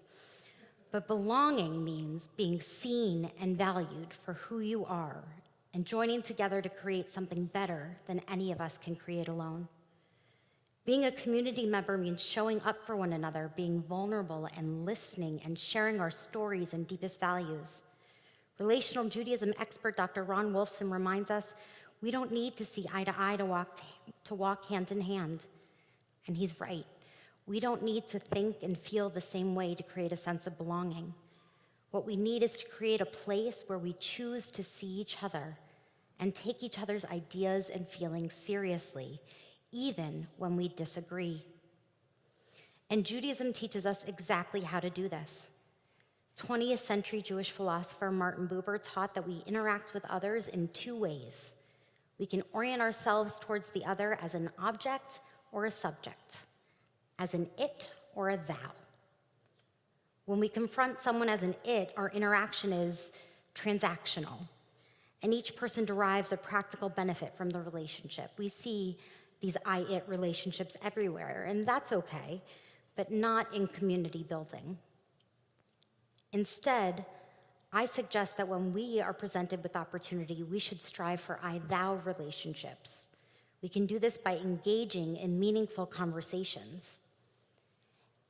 But belonging means being seen and valued for who you are and joining together to create something better than any of us can create alone. Being a community member means showing up for one another, being vulnerable and listening and sharing our stories and deepest values. Relational Judaism expert Dr. Ron Wolfson reminds us we don't need to see eye to eye to walk hand in hand. And he's right. We don't need to think and feel the same way to create a sense of belonging. What we need is to create a place where we choose to see each other and take each other's ideas and feelings seriously, even when we disagree. And Judaism teaches us exactly how to do this. 20th century Jewish philosopher Martin Buber taught that we interact with others in 2 ways. We can orient ourselves towards the other as an object or a subject, as an it or a thou. When we confront someone as an it, our interaction is transactional, and each person derives a practical benefit from the relationship. We see these I-it relationships everywhere, and that's okay, but not in community building. Instead, I suggest that when we are presented with opportunity, we should strive for I-thou relationships, We can do this by engaging in meaningful conversations.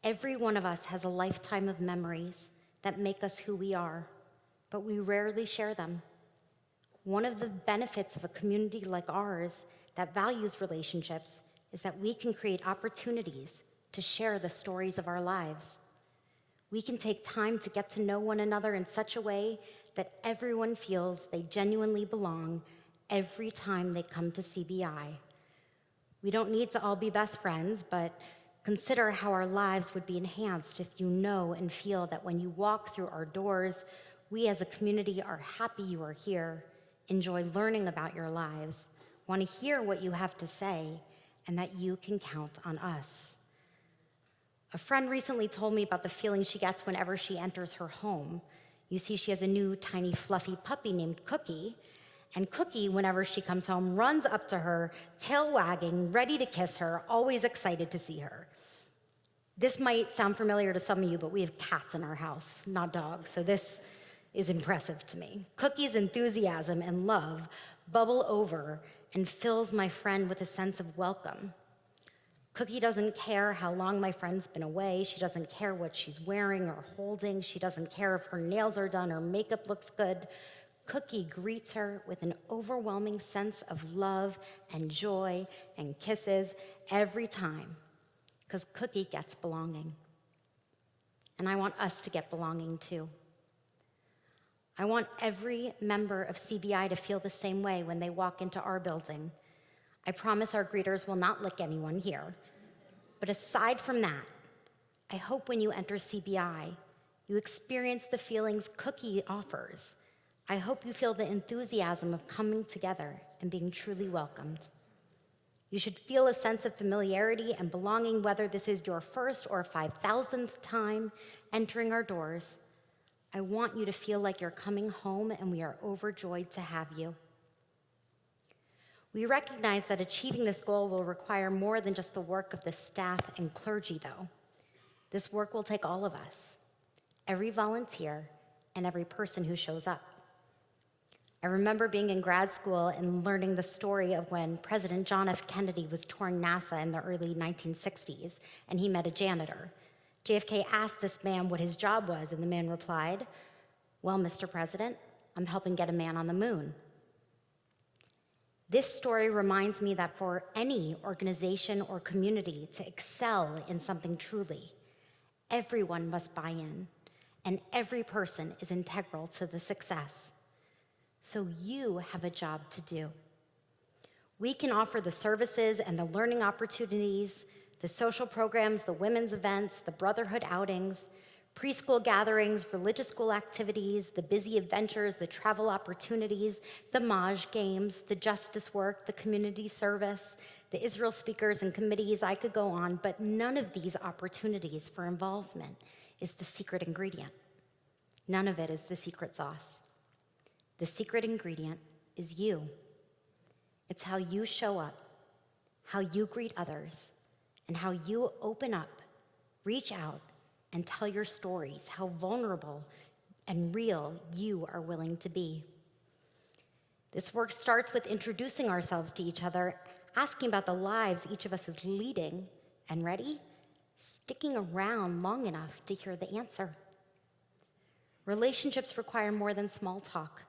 Every one of us has a lifetime of memories that make us who we are, but we rarely share them. One of the benefits of a community like ours that values relationships is that we can create opportunities to share the stories of our lives. We can take time to get to know one another in such a way that everyone feels they genuinely belong every time they come to CBI. We don't need to all be best friends, but consider how our lives would be enhanced if you know and feel that when you walk through our doors, we as a community are happy you are here, enjoy learning about your lives, want to hear what you have to say, and that you can count on us. A friend recently told me about the feeling she gets whenever she enters her home. You see, she has a new tiny fluffy puppy named Cookie, and Cookie, whenever she comes home, runs up to her, tail wagging, ready to kiss her, always excited to see her. This might sound familiar to some of you, but we have cats in our house, not dogs, so this is impressive to me. Cookie's enthusiasm and love bubble over and fills my friend with a sense of welcome. Cookie doesn't care how long my friend's been away. She doesn't care what she's wearing or holding. She doesn't care if her nails are done or makeup looks good. Cookie greets her with an overwhelming sense of love and joy and kisses every time, because Cookie gets belonging. And I want us to get belonging too. I want every member of CBI to feel the same way when they walk into our building. I promise our greeters will not lick anyone here. But aside from that, I hope when you enter CBI, you experience the feelings Cookie offers. I hope you feel the enthusiasm of coming together and being truly welcomed. You should feel a sense of familiarity and belonging, whether this is your first or 5,000th time entering our doors. I want you to feel like you're coming home, and we are overjoyed to have you. We recognize that achieving this goal will require more than just the work of the staff and clergy, though. This work will take all of us, every volunteer, and every person who shows up. I remember being in grad school and learning the story of when President John F. Kennedy was touring NASA in the early 1960s, and he met a janitor. JFK asked this man what his job was, and the man replied, "Well, Mr. President, I'm helping get a man on the moon." This story reminds me that for any organization or community to excel in something truly, everyone must buy in, and every person is integral to the success. So you have a job to do. We can offer the services and the learning opportunities, the social programs, the women's events, the brotherhood outings, preschool gatherings, religious school activities, the busy adventures, the travel opportunities, the Maj games, the justice work, the community service, the Israel speakers and committees. I could go on, but none of these opportunities for involvement is the secret ingredient. None of it is the secret sauce. The secret ingredient is you. It's how you show up, how you greet others, and how you open up, reach out, and tell your stories, how vulnerable and real you are willing to be. This work starts with introducing ourselves to each other, asking about the lives each of us is leading, and ready? Sticking around long enough to hear the answer. Relationships require more than small talk,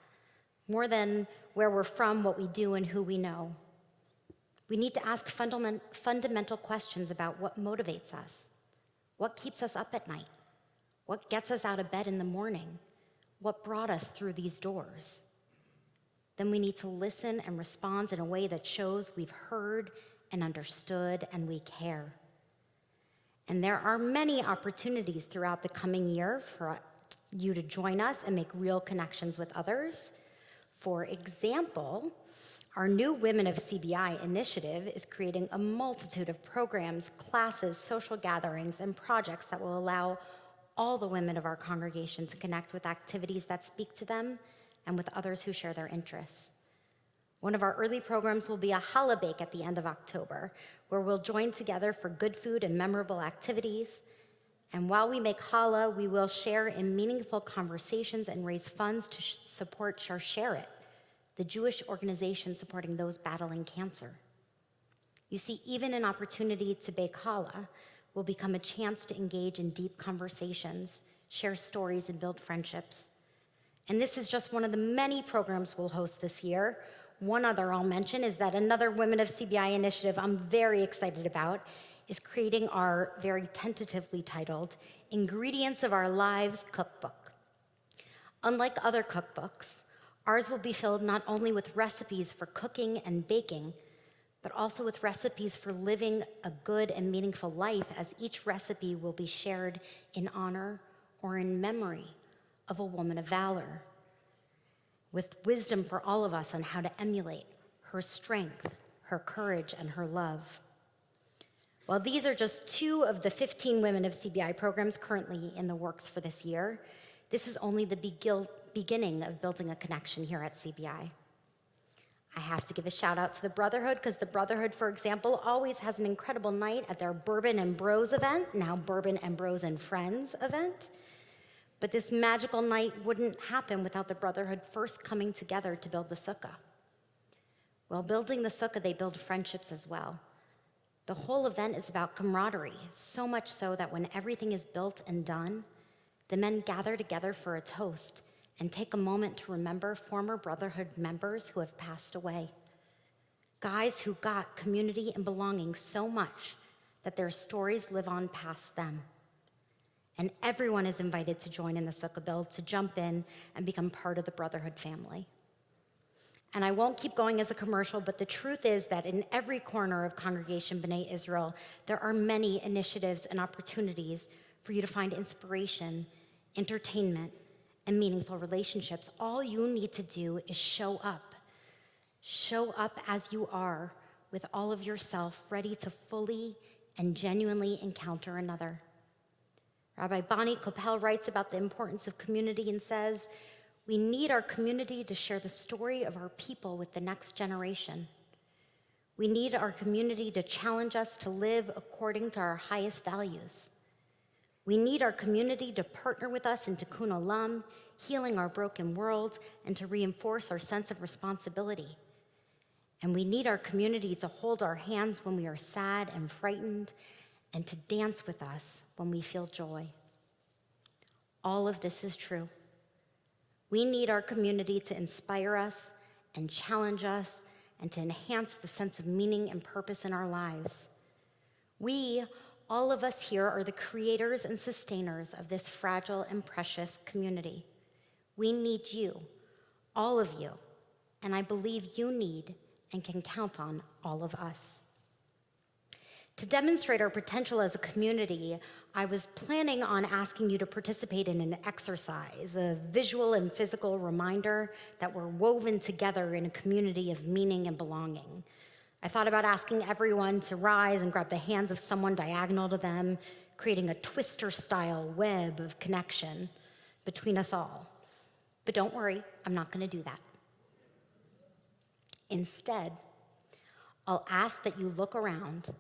more than where we're from, what we do, and who we know. We need to ask fundamental questions about what motivates us, what keeps us up at night, what gets us out of bed in the morning, what brought us through these doors. Then we need to listen and respond in a way that shows we've heard and understood and we care. And there are many opportunities throughout the coming year for you to join us and make real connections with others. For example, our new Women of CBI initiative is creating a multitude of programs, classes, social gatherings, and projects that will allow all the women of our congregation to connect with activities that speak to them and with others who share their interests. One of our early programs will be a challah bake at the end of October, where we'll join together for good food and memorable activities. And while we make challah, we will share in meaningful conversations and raise funds to support Share It, the Jewish organization supporting those battling cancer. You see, even an opportunity to bake challah will become a chance to engage in deep conversations, share stories, and build friendships. And this is just one of the many programs we'll host this year. One other I'll mention is that another Women of CBI initiative I'm very excited about is creating our very tentatively titled Ingredients of Our Lives cookbook. Unlike other cookbooks, ours will be filled not only with recipes for cooking and baking, but also with recipes for living a good and meaningful life, as each recipe will be shared in honor or in memory of a woman of valor, with wisdom for all of us on how to emulate her strength, her courage, and her love. While these are just 2 of the 15 Women of CBI programs currently in the works for this year, this is only the beginning of building a connection here at CBI. I have to give a shout out to the Brotherhood, because the Brotherhood, for example, always has an incredible night at their Bourbon and Bros event, now Bourbon and Bros and Friends event. But this magical night wouldn't happen without the Brotherhood first coming together to build the sukkah. While building the sukkah, they build friendships as well. The whole event is about camaraderie, so much so that when everything is built and done, the men gather together for a toast and take a moment to remember former Brotherhood members who have passed away. Guys who got community and belonging so much that their stories live on past them. And everyone is invited to join in the sukkah build, to jump in and become part of the Brotherhood family. And I won't keep going as a commercial, but the truth is that in every corner of Congregation B'nai Israel, there are many initiatives and opportunities for you to find inspiration, entertainment, and meaningful relationships. All you need to do is show up. Show up as you are, with all of yourself, ready to fully and genuinely encounter another. Rabbi Bonnie Koppel writes about the importance of community and says, "We need our community to share the story of our people with the next generation. We need our community to challenge us to live according to our highest values. We need our community to partner with us in Tikkun Olam, healing our broken world, and to reinforce our sense of responsibility. And we need our community to hold our hands when we are sad and frightened, and to dance with us when we feel joy." All of this is true. We need our community to inspire us and challenge us and to enhance the sense of meaning and purpose in our lives. We, all of us here, are the creators and sustainers of this fragile and precious community. We need you, all of you, and I believe you need and can count on all of us. To demonstrate our potential as a community, I was planning on asking you to participate in an exercise, a visual and physical reminder that we're woven together in a community of meaning and belonging. I thought about asking everyone to rise and grab the hands of someone diagonal to them, creating a twister-style web of connection between us all. But don't worry, I'm not going to do that. Instead, I'll ask that you look around,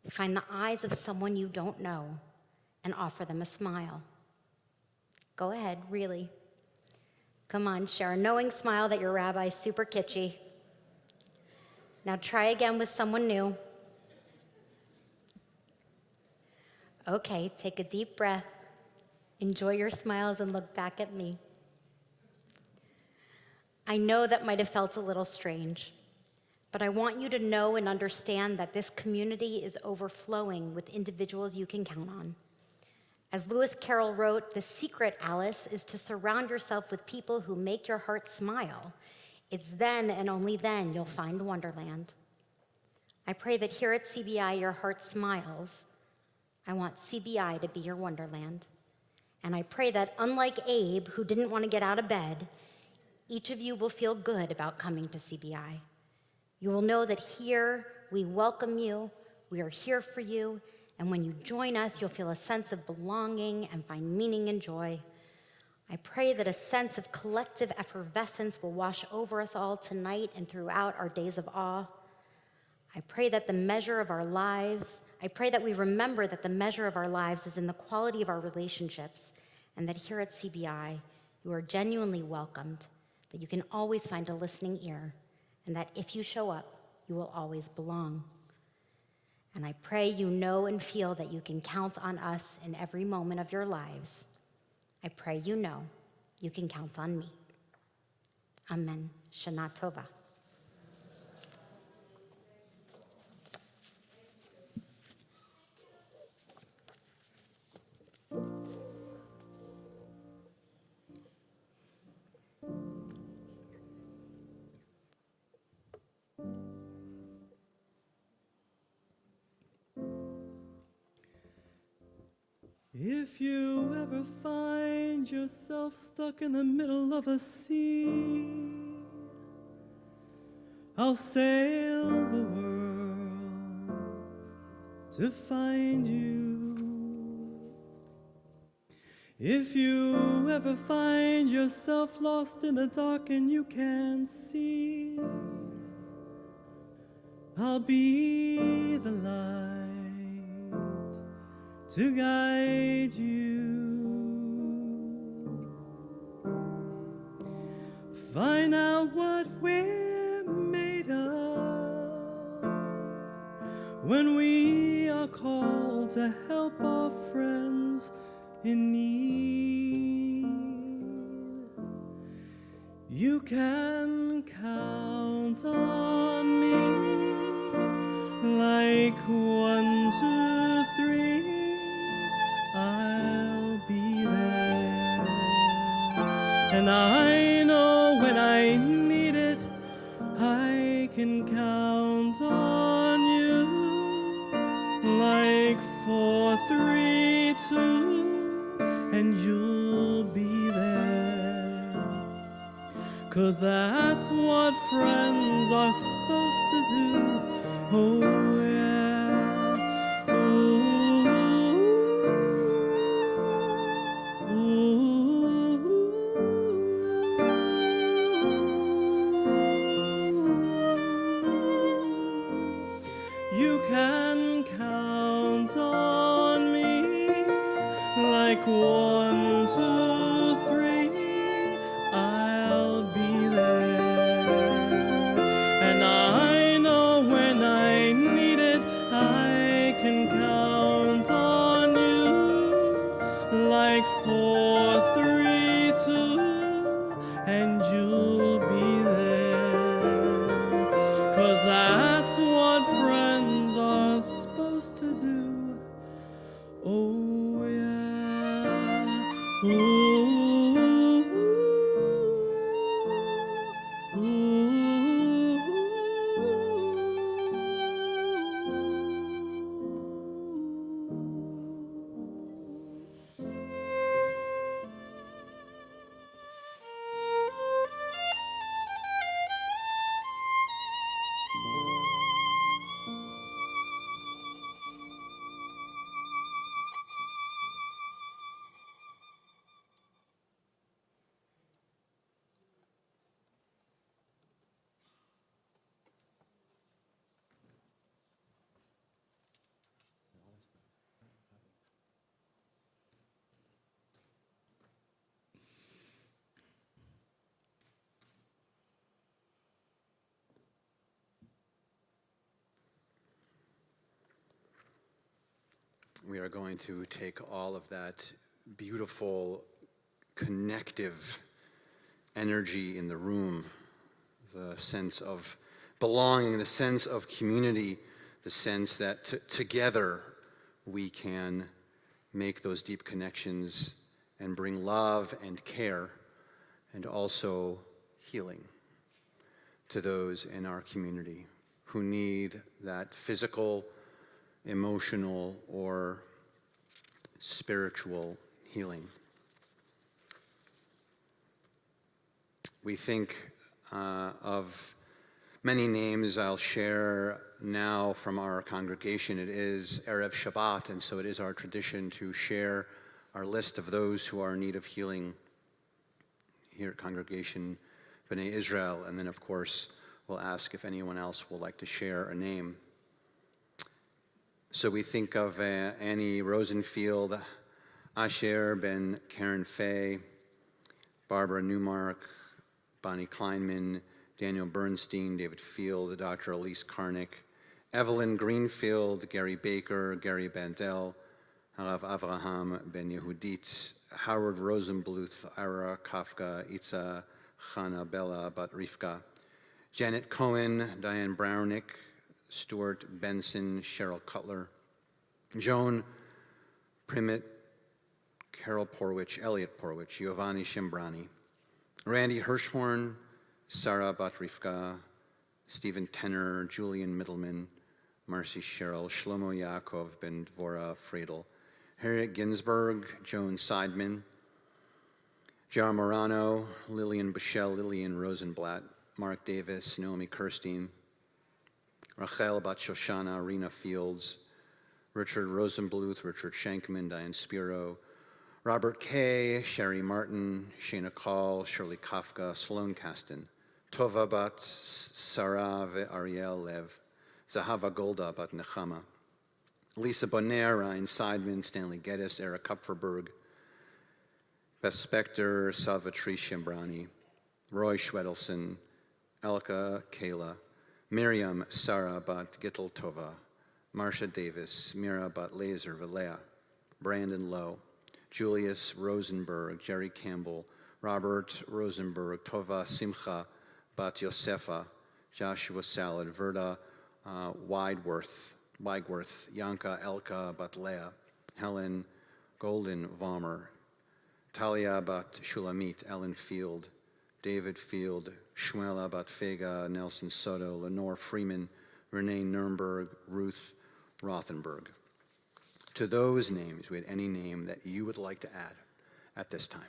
find the eyes of someone you don't know, and offer them a smile. Go ahead, really. Come on, share a knowing smile that your rabbi's super kitschy. Now try again with someone new. Okay, take a deep breath. Enjoy your smiles and look back at me. I know that might have felt a little strange, but I want you to know and understand that this community is overflowing with individuals you can count on. As Lewis Carroll wrote, "The secret, Alice, is to surround yourself with people who make your heart smile. It's then and only then you'll find Wonderland." I pray that here at CBI your heart smiles. I want CBI to be your Wonderland. And I pray that, unlike Abe, who didn't want to get out of bed, each of you will feel good about coming to CBI. You will know that here we welcome you, we are here for you, and when you join us, you'll feel a sense of belonging and find meaning and joy. I pray that a sense of collective effervescence will wash over us all tonight and throughout our days of awe. I pray that we remember that the measure of our lives is in the quality of our relationships, and that here at CBI, you are genuinely welcomed, that you can always find a listening ear, and that if you show up, you will always belong. And I pray you know and feel that you can count on us in every moment of your lives. I pray you know you can count on me. Amen. Shana Tova. If you ever find yourself stuck in the middle of a sea, I'll sail the world to find you. If you ever find yourself lost in the dark and you can't see, I'll be the light to guide you. Find out what we're made of when we are called to help our friends in need. You can count on me like 1, 2, 3. I'll be there, and I know when I need it, I can count on you. Like 4, 3, 2, and you'll be there. 'Cause that's what friends are supposed to do. Oh yeah. Ooh. You can count on me like 1, 2, 3. I'll be there, and I know when I need it, I can count on you like 4, 3, 2, and you'll be there. 'Cause that's what friends are supposed to do. Oh yeah. Ooh. Ooh. We are going to take all of that beautiful connective energy in the room, the sense of belonging, the sense of community, the sense that together we can make those deep connections and bring love and care and also healing to those in our community who need that physical, emotional, or spiritual healing. We think of many names I'll share now from our congregation. It is Erev Shabbat, and so it is our tradition to share our list of those who are in need of healing here at Congregation B'nai Israel, and then of course we'll ask if anyone else would like to share a name. So we think of Annie Rosenfield, Asher Ben Karen Fay, Barbara Newmark, Bonnie Kleinman, Daniel Bernstein, David Field, Dr. Elise Karnick, Evelyn Greenfield, Gary Baker, Gary Bandel, Harav Avraham Ben Yehudit, Howard Rosenbluth, Ira Kafka, Itza Chana Bella Bat Rivka, Janet Cohen, Diane Brownick, Stuart Benson, Cheryl Cutler, Joan Primit, Carol Porwich, Elliot Porwich, Giovanni Shimbrani, Randy Hirschhorn, Sarah Batrifka, Stephen Tenner, Julian Middleman, Marcy Sherrill, Shlomo Yaakov, Ben Dvora Friedel, Harriet Ginsburg, Joan Seidman, Jar Morano, Lillian Bichelle, Lillian Rosenblatt, Mark Davis, Naomi Kirstein, Rachel Bat Shoshana, Rena Fields, Richard Rosenbluth, Richard Shankman, Diane Spiro, Robert Kay, Sherry Martin, Shana Call, Shirley Kafka, Sloan Kasten, Tova Bat Sarah Ariel Lev, Zahava Golda Bat Nechama, Lisa Bonaire, Ryan Seidman, Stanley Geddes, Eric Kupferberg, Beth Spector, Salvatore Shimbrani, Roy Schwedelson, Elka Kayla, Miriam Sarah Bat Gittel Tova, Marcia Davis, Mira Bat Laser Valea, Brandon Lowe, Julius Rosenberg, Jerry Campbell, Robert Rosenberg, Tova Simcha Bat Yosefa, Joshua Salad, Verda Wigworth, Yanka Elka Bat Leah, Helen Golden Vollmer, Talia Bat Shulamit, Ellen Field, David Field, Shmuela Bat Fega, Nelson Soto, Lenore Freeman, Renee Nurnberg, Ruth Rothenberg. To those names, we had any name that you would like to add at this time.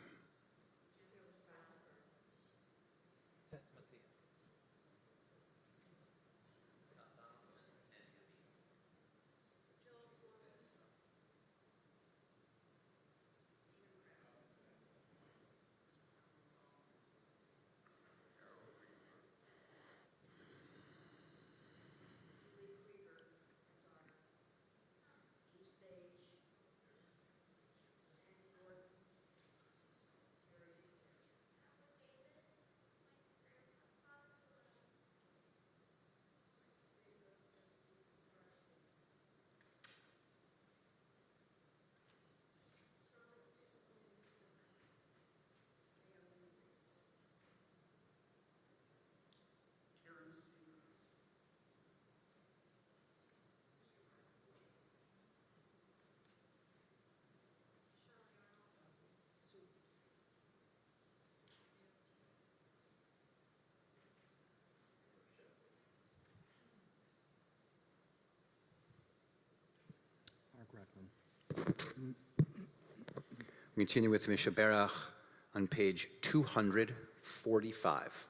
We continue with Misha Berach on page 245.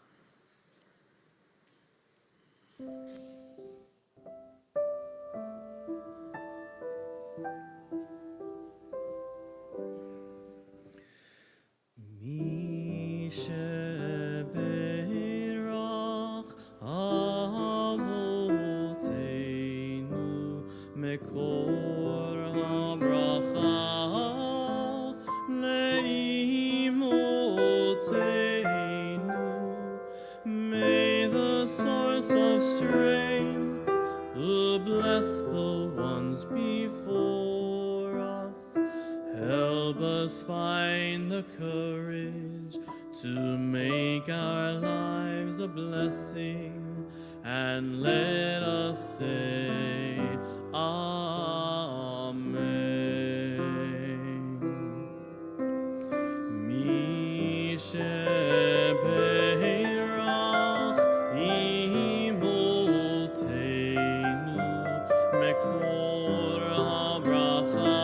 May the source of strength bless the ones before us. Help us find the courage to make our lives a blessing, and let us say Amen. Mi shebeirach imolteinu mekor habracha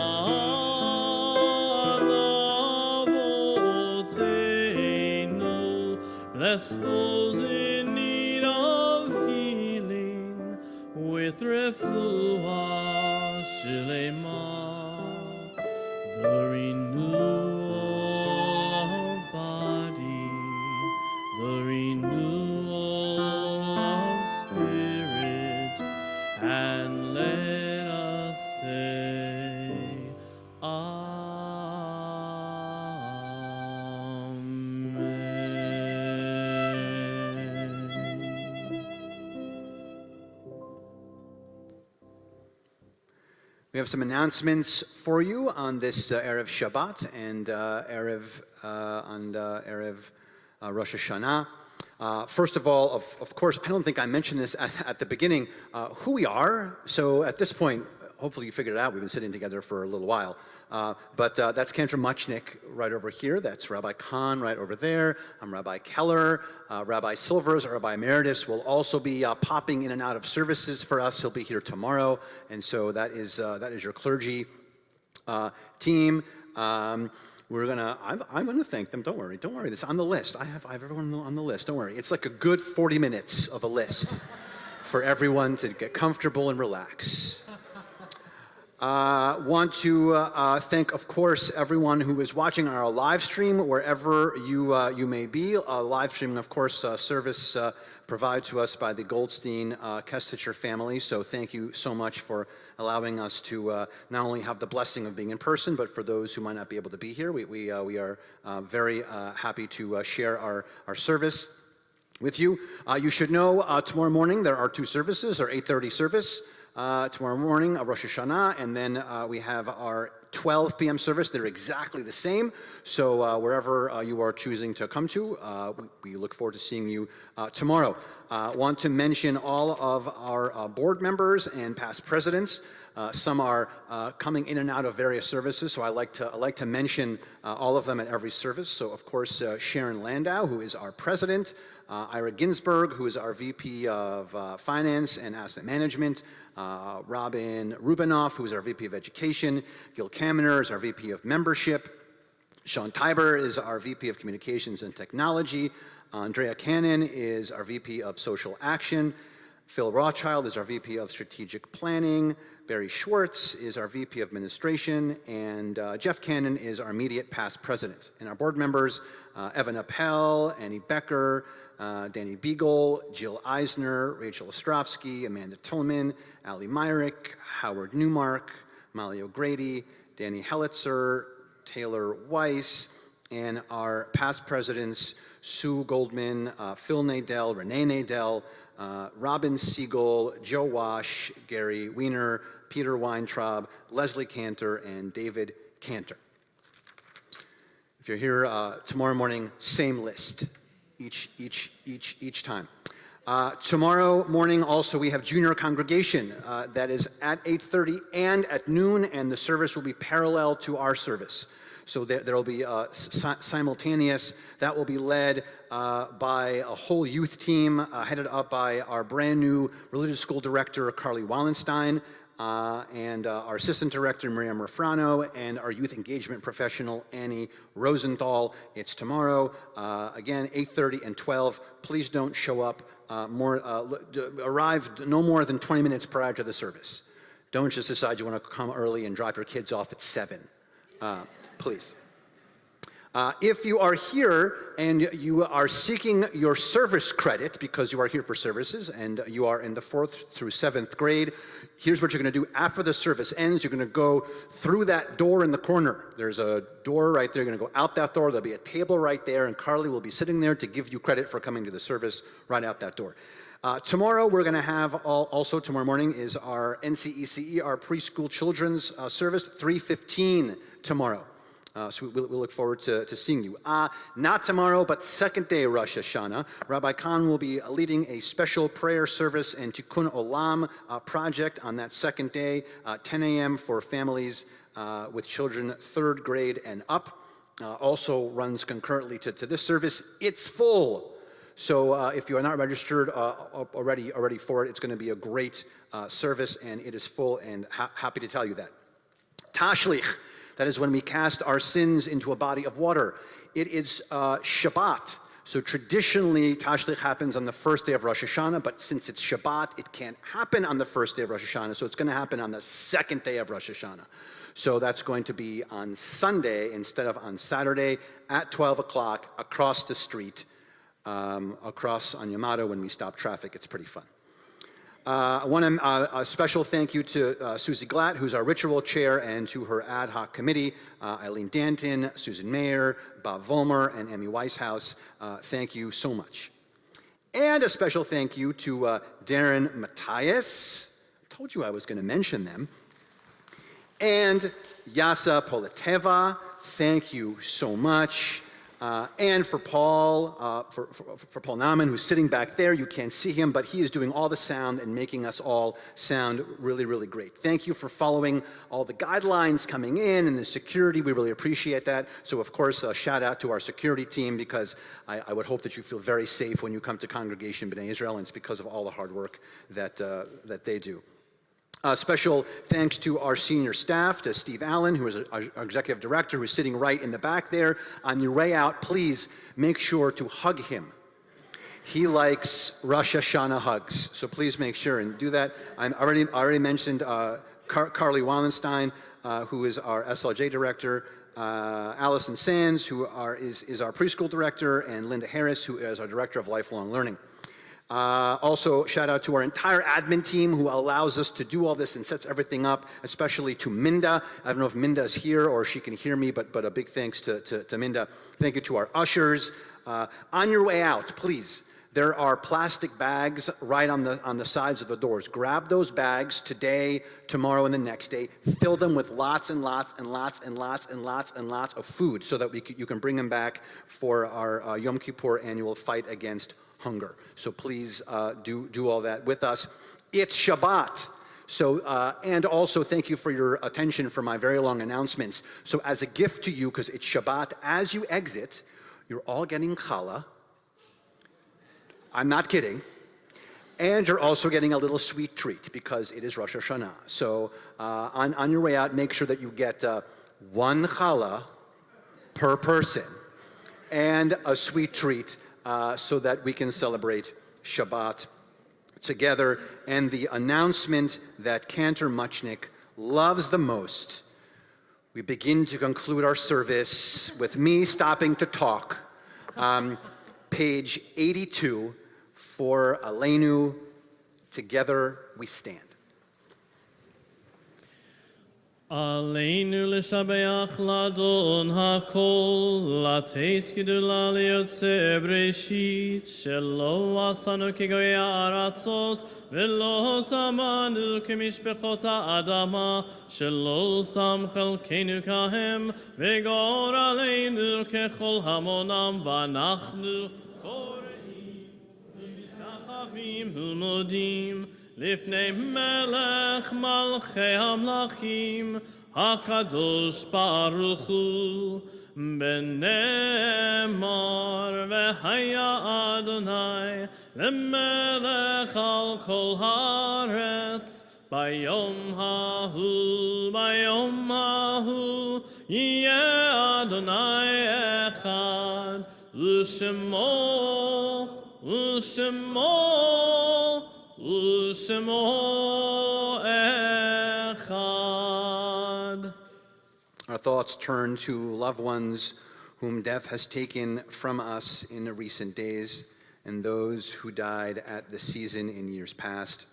lavotenu. Bless those in need of healing with refuah shlema, the renewal of body, the renewal of spirit, and let us say Amen. We have some announcements for you on this Erev Shabbat and Erev Rosh Hashanah. First of all, of course, I don't think I mentioned this at the beginning, who we are. So at this point, hopefully you figured it out. We've been sitting together for a little while. But that's Cantor Muchnick right over here. That's Rabbi Kahn right over there. I'm Rabbi Keller. Rabbi Silvers, Rabbi Emeritus, will also be popping in and out of services for us. He'll be here tomorrow. And so that is your clergy team. I'm gonna thank them. Don't worry. This on the list. I have everyone on the list. Don't worry. It's like a good 40 minutes of a list for everyone to get comfortable and relax. Want to thank, of course, everyone who is watching our live stream wherever you may be. Live streaming, of course, service provided to us by the Goldstein Kestitcher family. So thank you so much for allowing us to not only have the blessing of being in person, but for those who might not be able to be here, we are very happy to share our service with you. You should know tomorrow morning there are two services, our 8:30 service. Tomorrow morning, Rosh Hashanah, and then we have our 12 p.m. service. They're exactly the same. So wherever you are choosing to come to, we look forward to seeing you tomorrow. Want to mention all of our board members and past presidents. Some are coming in and out of various services, so I like to mention all of them at every service. So of course, Sharon Landau, who is our president, Ira Ginsberg, who is our VP of Finance and Asset Management, Robin Rubinoff, who is our VP of Education, Gil Kaminer is our VP of Membership, Sean Tiber is our VP of Communications and Technology, Andrea Cannon is our VP of Social Action, Phil Rothschild is our VP of Strategic Planning, Barry Schwartz is our VP of Administration, and Jeff Cannon is our immediate past president. And our board members, Evan Appel, Annie Becker, Danny Beagle, Jill Eisner, Rachel Ostrovsky, Amanda Tillman, Ali Myrick, Howard Newmark, Molly O'Grady, Danny Hellitzer, Taylor Weiss, and our past presidents, Sue Goldman, Phil Nadell, Renee Nadell, Robin Siegel, Joe Wash, Gary Weiner, Peter Weintraub, Leslie Cantor, and David Cantor. If you're here tomorrow morning, same list each time. Tomorrow morning also we have junior congregation that is at 8:30 and at noon, and the service will be parallel to our service. So there will be simultaneous. That will be led by a whole youth team headed up by our brand new religious school director, Carly Wallenstein, and our assistant director, Miriam Refrano, and our youth engagement professional, Annie Rosenthal. It's tomorrow, again, 8:30 and 12. Please don't show up arrive no more than 20 minutes prior to the service. Don't just decide you want to come early and drop your kids off at 7. Please. If you are here and you are seeking your service credit because you are here for services and you are in the 4th through 7th grade, here's what you're going to do. After the service ends, you're going to go through that door in the corner. There's a door right there. You're going to go out that door. There'll be a table right there, and Carly will be sitting there to give you credit for coming to the service right out that door. Tomorrow, we're going to have also tomorrow morning is our NCECE, our preschool children's service, 3:15 tomorrow. So we'll look forward to seeing you. Not tomorrow, but second day Rosh Hashanah. Rabbi Kahn will be leading a special prayer service and Tikkun Olam project on that second day, 10 a.m. for families with children 3rd grade and up. Also runs concurrently to this service. It's full. So if you are not registered already for it, it's going to be a great service, and it is full, and happy to tell you that. Tashlich. That is when we cast our sins into a body of water. It is Shabbat. So traditionally, Tashlich happens on the first day of Rosh Hashanah, but since it's Shabbat, it can't happen on the first day of Rosh Hashanah, so it's going to happen on the second day of Rosh Hashanah. So that's going to be on Sunday instead of on Saturday at 12 o'clock across the street, across on Yamato when we stop traffic. It's pretty fun. I want a special thank you to Susie Glatt, who's our ritual chair, and to her ad hoc committee, Eileen Danton, Susan Mayer, Bob Vollmer, and Emmy Weishaus. Thank you so much. And a special thank you to Darren Matthias. I told you I was going to mention them. And Yasa Politeva, thank you so much. And for Paul, for Paul Nauman, who's sitting back there. You can't see him, but he is doing all the sound and making us all sound really, really great. Thank you for following all the guidelines coming in and the security. We really appreciate that. So, of course, a shout out to our security team, because I would hope that you feel very safe when you come to Congregation B'nai Israel, and it's because of all the hard work that they do. Special thanks to our senior staff, to Steve Allen, who is our executive director, who's sitting right in the back there. On your way out, please make sure to hug him. He likes Rosh Hashanah hugs, so please make sure and do that. I already mentioned Carly Wallenstein, who is our SLJ director, Allison Sands, who is our preschool director, and Linda Harris, who is our director of lifelong learning. Also, shout out to our entire admin team who allows us to do all this and sets everything up, especially to Minda. I don't know if Minda is here or she can hear me, but a big thanks to Minda. Thank you to our ushers. On your way out, please, there are plastic bags right on the sides of the doors. Grab those bags today, tomorrow, and the next day. Fill them with lots and lots and lots and lots and lots and lots of food so that you can bring them back for our Yom Kippur annual fight against hunger. So please do all that with us. It's Shabbat. So, and also thank you for your attention for my very long announcements. So as a gift to you, because it's Shabbat, as you exit, you're all getting challah. I'm not kidding. And you're also getting a little sweet treat because it is Rosh Hashanah. So on your way out, make sure that you get one challah per person and a sweet treat so that we can celebrate Shabbat together. And the announcement that Cantor Muchnick loves the most, we begin to conclude our service with me stopping to talk. Page 82 for Aleinu, Together We Stand. עלינו לשבח לאדון הכל, לתת גדולה ליוצא בראשית, שלא עשנו כגויי הארצות, ולא שמנו כמשפחות האדמה, שלא שם חלקנו כהם, וגור עלינו ככל המונם, ואנחנו קוראים, משתחווים ומודים, לפני מלך מלכי המלכים, הקדוש ברוך הוא, בנאמר והיה אדוני למלך על כל הארץ, ביום ההוא יהיה אדוני אחד, ושמו echad. Our thoughts turn to loved ones whom death has taken from us in the recent days, and those who died at the season in years past.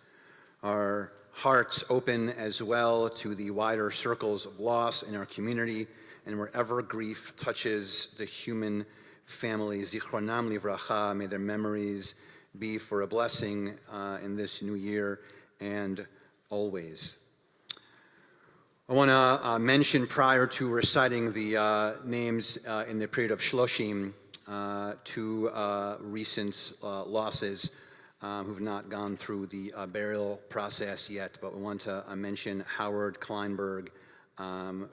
Our hearts open as well to the wider circles of loss in our community, and wherever grief touches the human family, zichronam livracha, may their memories be for a blessing in this new year and always. I want to mention, prior to reciting the names in the period of Shloshim, two recent losses who've not gone through the burial process yet, but we want to mention Howard Kleinberg,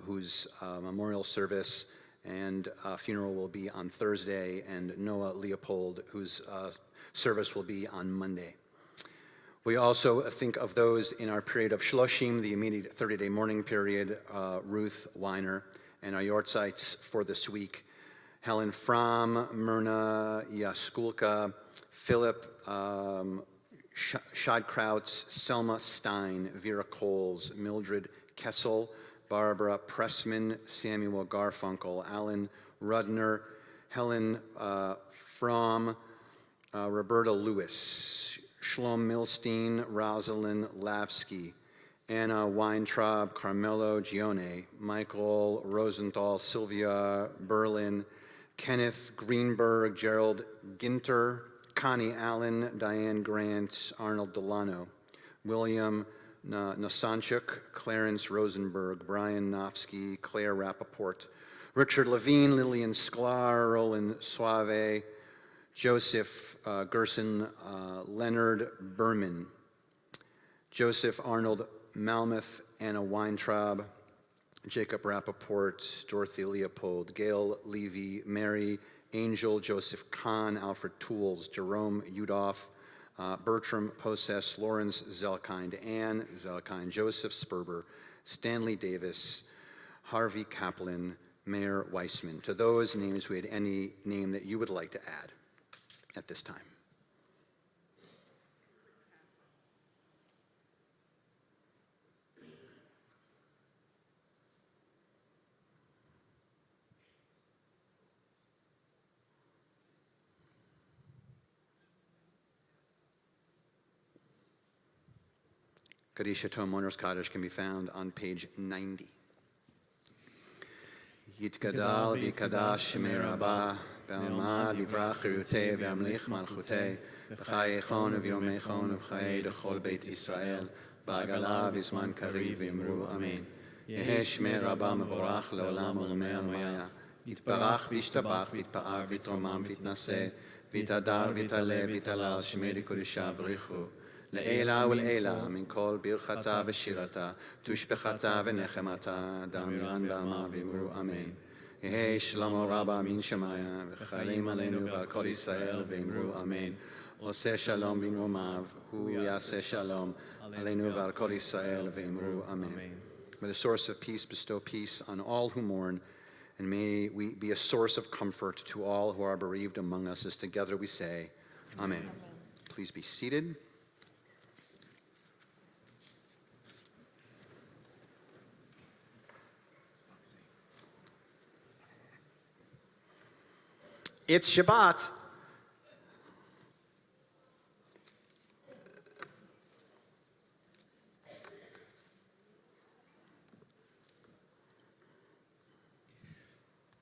whose memorial service and funeral will be on Thursday, and Noah Leopold, whose service will be on Monday. We also think of those in our period of Shloshim, the immediate 30-day mourning period, Ruth Weiner, and our yortzites for this week, Helen Fromm, Myrna Yaskulka, Philip Schadkrautz, Selma Stein, Vera Coles, Mildred Kessel, Barbara Pressman, Samuel Garfunkel, Alan Rudner, Helen Fromm, Roberta Lewis, Shlom Milstein, Rosalind Lavsky, Anna Weintraub, Carmelo Gione, Michael Rosenthal, Sylvia Berlin, Kenneth Greenberg, Gerald Ginter, Connie Allen, Diane Grant, Arnold Delano, William Nasanchuk, Clarence Rosenberg, Brian Nofsky, Claire Rappaport, Richard Levine, Lillian Sklar, Roland Suave, Joseph Gerson, Leonard Berman, Joseph Arnold Malmuth, Anna Weintraub, Jacob Rappaport, Dorothy Leopold, Gail Levy, Mary Angel, Joseph Kahn, Alfred Tools, Jerome Udoff, Bertram Poses, Lawrence Zelkind, Anne Zelkind, Joseph Sperber, Stanley Davis, Harvey Kaplan, Mayor Weissman. To those names, we had any name that you would like to add at this time. Kadisha Tom Mourner's Kaddish can be found on page 90. Yitgadal v'yikadash shemei rabbah, be'alma livrach chirutei v'amlich malchutei, v'chai echon v'yom echon v'chai dechol beit Yisrael, ba'agala v'zman kariv v'imru amen. Yehei shemei rabbah mevorach le'olam u'lamei almaya, yitbarach v'yishtabach v'yitpa'ar v'yitromam v'yitnaseh, v'yitadar v'yitaleh v'yitalal shemei kodesha b'richu. לעילה ולעילה, מן כל ברכתה ושירתה, תושבחתה ונחמתה, דאמירן בעלמה ואמרו אמן. יהי שלמה רבה מן שמיה, וחיילים עלינו ועל כל ישראל, ואמרו אמן. עושה שלום במרומיו, הוא יעשה שלום עלינו ועל כל ישראל, ואמרו אמן. May the source of peace bestow peace on all who mourn, and may we be a source of comfort to all who are bereaved among us, as together we say, amen. Please be seated. It's Shabbat.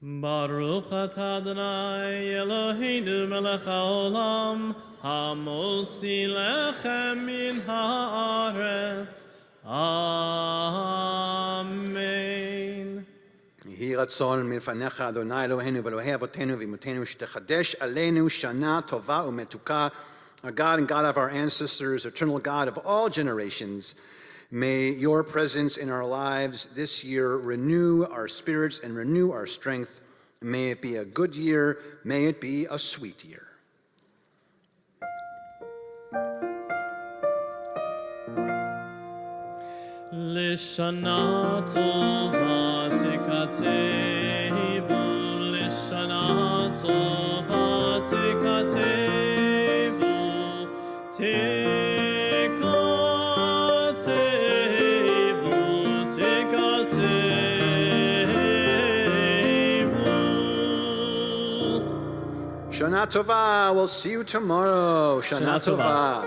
Baruch atah Adonai Eloheinu melech haolam, hamotzi lechem min haaretz. Amen. יהי רצון מלפניך, אדוני אלוהינו ואלוהי אבותינו ואמותינו, שתחדש עלינו שנה טובה ומתוקה. Our God and God of our ancestors, eternal God of all generations, may your presence in our lives this year renew our spirits and renew our strength. May it be a good year. May it be a sweet year. לשנה טובה תכתבו, לשנה טובה תכתבו, Shana Tova. We'll see you tomorrow. Shana Tova.